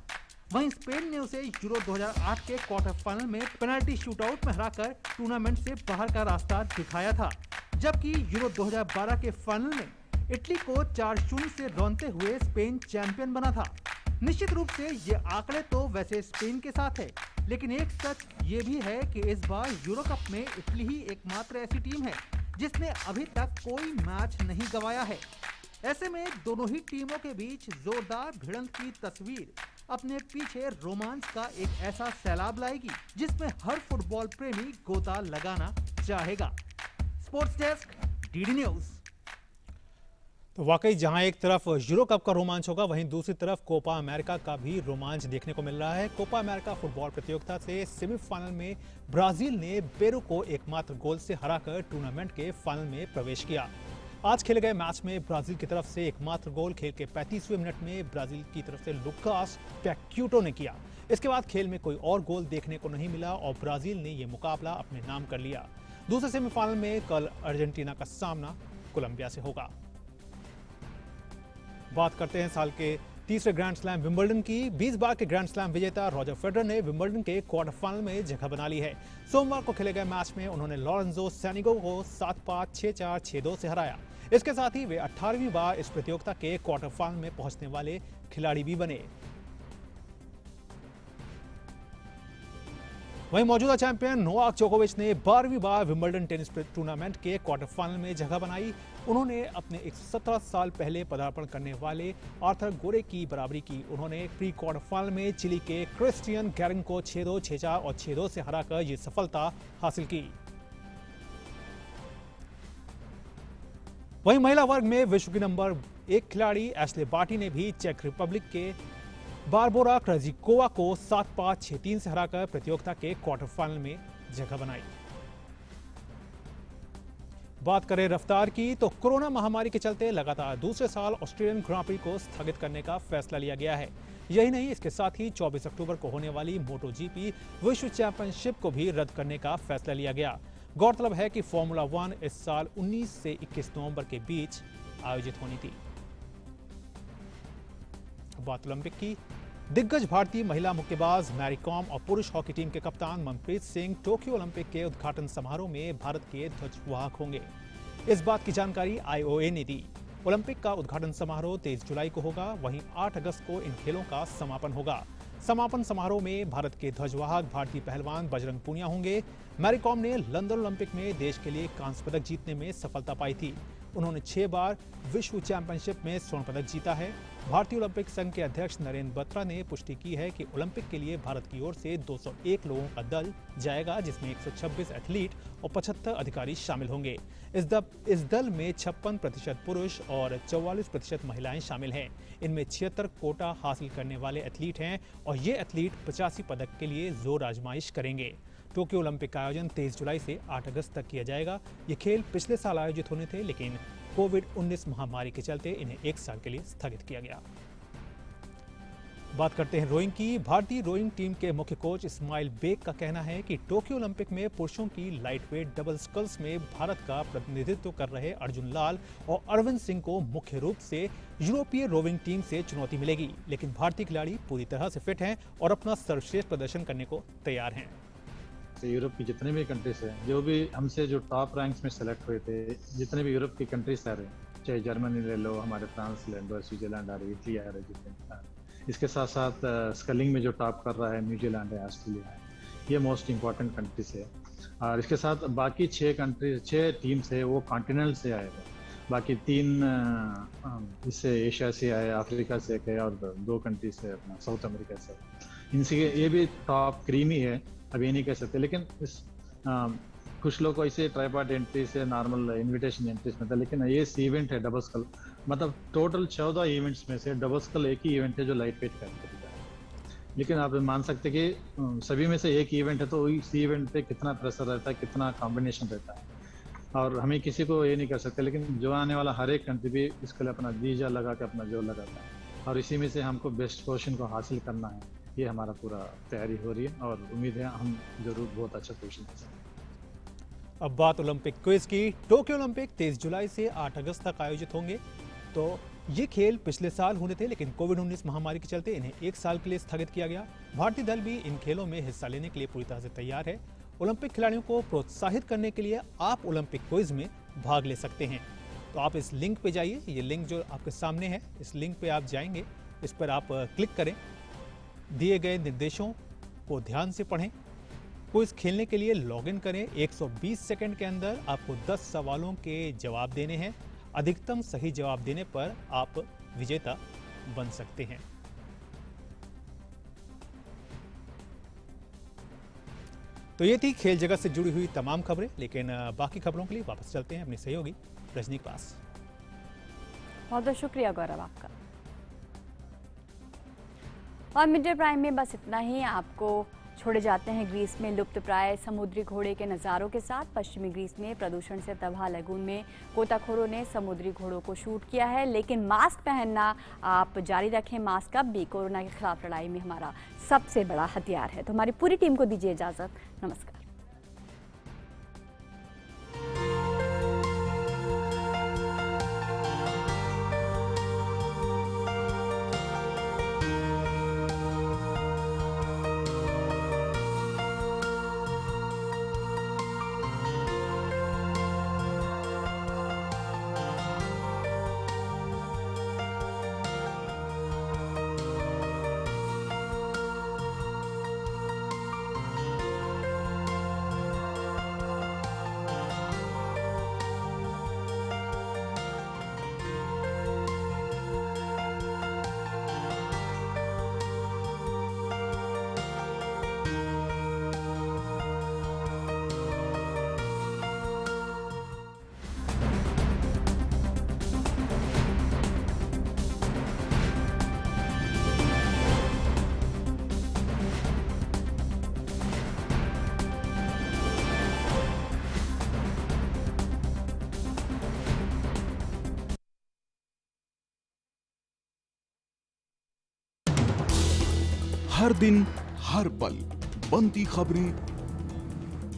वहीं स्पेन ने उसे यूरो 2008 के क्वार्टर फाइनल में पेनल्टी शूटआउट में हराकर टूर्नामेंट से बाहर का रास्ता दिखाया था, जबकि यूरो 2012 के फाइनल में इटली को 4-0 से रौंदते हुए स्पेन चैंपियन बना था। निश्चित रूप से ये आंकड़े तो वैसे स्पेन के साथ है, लेकिन एक सच ये भी है कि इस बार यूरो कप में इटली ही एकमात्र ऐसी टीम है जिसने अभी तक कोई मैच नहीं गंवाया है। ऐसे में दोनों ही टीमों के बीच जोरदार भिड़ंत की तस्वीर अपने पीछे रोमांच का एक ऐसा सैलाब लाएगी जिसमें हर फुटबॉल प्रेमी गोता लगाना चाहेगा। Sports desk, DD news. तो वाकई जहां एक तरफ यूरो कप का रोमांच होगा, वहीं दूसरी तरफ कोपा अमेरिका का भी रोमांच देखने को मिल रहा है। कोपा अमेरिका फुटबॉल प्रतियोगिता से सेमीफाइनल में ब्राजील ने पेरू को एकमात्र गोल से हराकर टूर्नामेंट के फाइनल में प्रवेश किया। आज खेले गए मैच में ब्राजील की तरफ से एकमात्र गोल खेल के 35वें मिनट में ब्राजील की तरफ से लुकास पैक्यूटो ने किया। इसके बाद खेल में कोई और गोल देखने को नहीं मिला और ब्राजील ने यह मुकाबला अपने नाम कर लिया। दूसरे सेमीफाइनल में कल अर्जेंटीना का सामना कोलंबिया से होगा। बात करते हैं साल के तीसरे ग्रैंड स्लैम विंबलडन की। 20 बार के ग्रैंड स्लैम विजेता रॉजर फेडरर ने विंबलडन के क्वार्टर फाइनल में जगह बना ली है। सोमवार को खेले गए मैच में उन्होंने लॉरेंजो सैनिगो को 7-5, 6-4, 6-2 से हराया। इसके साथ ही वे 18वीं बार इस प्रतियोगिता के क्वार्टर फाइनल में पहुंचने वाले खिलाड़ी भी बने। वहीं मौजूदा चैंपियन नोवाक जोकोविच ने 12वीं बार विंबलडन टेनिस टूर्नामेंट के क्वार्टर फाइनल में जगह बनाई। उन्होंने अपने 17 साल पहले पदार्पण करने वाले आर्थर गोरे की बराबरी की। उन्होंने प्री क्वार्टर फाइनल में चिली के क्रिस्टियन गैरिन को 6-2, 6-4 और 6-2 से हराकर ये सफलता हासिल की। वहीं महिला वर्ग में विश्व की नंबर 1 खिलाड़ी एश्ले बार्टी ने भी चेक रिपब्लिक के बारबोरा क्राजिकोवा को 7-5, 6-3 से हराकर प्रतियोगिता के क्वार्टर फाइनल में जगह बनाई। बात करें रफ्तार की, तो कोरोना महामारी के चलते लगातार दूसरे साल ऑस्ट्रेलियन ग्रां प्री को स्थगित करने का फैसला लिया गया है। यही नहीं, इसके साथ ही 24 अक्टूबर को होने वाली मोटो जीपी विश्व चैंपियनशिप को भी रद्द करने का फैसला लिया गया। गौरतलब है कि फॉर्मूला 1 इस साल 19 से 21 नवंबर के बीच आयोजित होनी थी। बात ओलंपिक की। दिग्गज भारतीय महिला मुक्केबाज मैरी कॉम और पुरुष हॉकी टीम के कप्तान मनप्रीत सिंह टोक्यो ओलंपिक के उद्घाटन समारोह में भारत के ध्वजवाहक होंगे। इस बात की जानकारी आईओए ने दी। ओलंपिक का उद्घाटन समारोह 23 जुलाई को होगा, वहीं 8 अगस्त को इन खेलों का समापन होगा। समापन समारोह में भारत के ध्वजवाहक भारतीय पहलवान बजरंग पूनिया होंगे। मैरी कॉम ने लंदन ओलंपिक में देश के लिए कांस्य पदक जीतने में सफलता पाई थी। उन्होंने 6 बार विश्व चैंपियनशिप में स्वर्ण पदक जीता है। भारतीय ओलंपिक संघ के अध्यक्ष नरेंद्र बत्रा ने पुष्टि की है कि ओलंपिक के लिए भारत की ओर से 201 लोगों का दल जाएगा, जिसमें 126 एथलीट और 75 अधिकारी शामिल होंगे। इस दल में 56% पुरुष और 44% महिलाएं शामिल हैं। इनमें 76 कोटा हासिल करने वाले एथलीट हैं और ये एथलीट 85 पदक के लिए जोर आजमाइश करेंगे। टोक्यो ओलंपिक का आयोजन 23 जुलाई से 8 अगस्त तक किया जाएगा। ये खेल पिछले साल आयोजित होने थे, लेकिन कोविड-19 महामारी के चलते इन्हें 1 साल के लिए स्थगित किया गया। बात करते हैं रोइंग की। भारतीय रोइंग टीम के मुख्य कोच इस्माइल बेग का कहना है कि टोक्यो ओलंपिक में पुरुषों की लाइटवेट डबल स्कल्स में भारत का प्रतिनिधित्व कर रहे अर्जुन लाल और अरविंद सिंह को मुख्य रूप से यूरोपीय रोइंग टीम से चुनौती मिलेगी, लेकिन भारतीय खिलाड़ी पूरी तरह से फिट हैं और अपना सर्वश्रेष्ठ प्रदर्शन करने को तैयार हैं। यूरोप की जितने भी कंट्रीज हैं, जो भी हमसे जो टॉप रैंक्स में सेलेक्ट हुए थे, जितने भी यूरोप की कंट्रीज आ रहे हैं, चाहे जर्मनी ले लो, हमारे फ्रांस ले लो, स्विट्जरलैंड आ रही है, इटली आ रही है, इसके साथ साथ स्कलिंग में जो टॉप कर रहा है न्यूजीलैंड है, ऑस्ट्रेलिया है, ये मोस्ट इंपॉर्टेंट कंट्रीज है। और इसके साथ बाकी 6 टीम्स है वो कॉन्टिनेंट से आए हैं। बाकी 3 इससे एशिया से आए, अफ्रीका से एक है और 2 कंट्रीज से अपना साउथ अमेरिका से। इनसे ये भी टॉप क्रीम ही है, अब ये नहीं कह सकते, लेकिन इस कुछ लोग को ऐसे ट्राइपार्ट एंट्री से नॉर्मल इनविटेशन एंट्रीज में था, लेकिन ये इवेंट है डबल स्कल, मतलब टोटल 14 इवेंट्स में से डबल स्कल एक ही इवेंट है जो लाइट वेट कैटेगरी का है। लेकिन आप मान सकते कि सभी में से एक इवेंट है, तो इस इवेंट पे कितना प्रेशर रहता है, कितना कॉम्बिनेशन रहता है, और हमें किसी को ये नहीं कर सकते। लेकिन जो आने वाला हर एक कंट्री भी इसके लिए अपना जीजा लगा के अपना जोर लगाता है, और इसी में से हमको बेस्ट पोजीशन को हासिल करना है। ये हमारा पूरा तैयारी हो रही है और उम्मीद है हम जरूर बहुत अच्छा पोजीशन कर सकते हैं। अब बात ओलंपिक क्विज की। टोक्यो ओलंपिक 23 जुलाई से 8 अगस्त तक आयोजित होंगे। तो ये खेल पिछले साल होने थे, लेकिन कोविड-19 महामारी के चलते इन्हें 1 साल के लिए स्थगित किया गया। भारतीय दल भी इन खेलों में हिस्सा लेने के लिए पूरी तरह से तैयार है। ओलंपिक खिलाड़ियों को प्रोत्साहित करने के लिए आप ओलंपिक क्विज में भाग ले सकते हैं। तो आप इस लिंक पे जाइए, ये लिंक जो आपके सामने है, इस लिंक पे आप जाएंगे, इस पर आप क्लिक करें, दिए गए निर्देशों को ध्यान से पढ़ें। क्विज खेलने के लिए लॉगिन करें। 120 सेकंड के अंदर आपको 10 सवालों के जवाब देने हैं। अधिकतम सही जवाब देने पर आप विजेता बन सकते हैं। तो ये थी खेल जगत से जुड़ी हुई तमाम खबरें, लेकिन बाकी खबरों के लिए वापस चलते हैं अपने सहयोगी रजनी के पास। बहुत बहुत शुक्रिया गौरव आपका। और मिड डे प्राइम में बस इतना ही। आपको छोड़े जाते हैं ग्रीस में लुप्त प्राय समुद्री घोड़े के नज़ारों के साथ। पश्चिमी ग्रीस में प्रदूषण से तबाह लगून में गोताखोरों ने समुद्री घोड़ों को शूट किया है, लेकिन मास्क पहनना आप जारी रखें। मास्क अब भी कोरोना के खिलाफ लड़ाई में हमारा सबसे बड़ा हथियार है। तो हमारी पूरी टीम को दीजिए इजाज़त। नमस्कार। हर दिन हर पल बनती खबरें,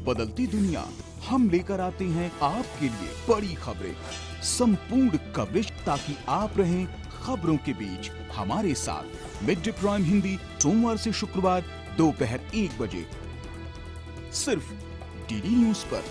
बदलती दुनिया, हम लेकर आते हैं आपके लिए बड़ी खबरें, संपूर्ण कवरेज, ताकि आप रहें खबरों के बीच हमारे साथ। मिड डे प्राइम हिंदी सोमवार से शुक्रवार दोपहर 1 बजे सिर्फ डीडी न्यूज पर।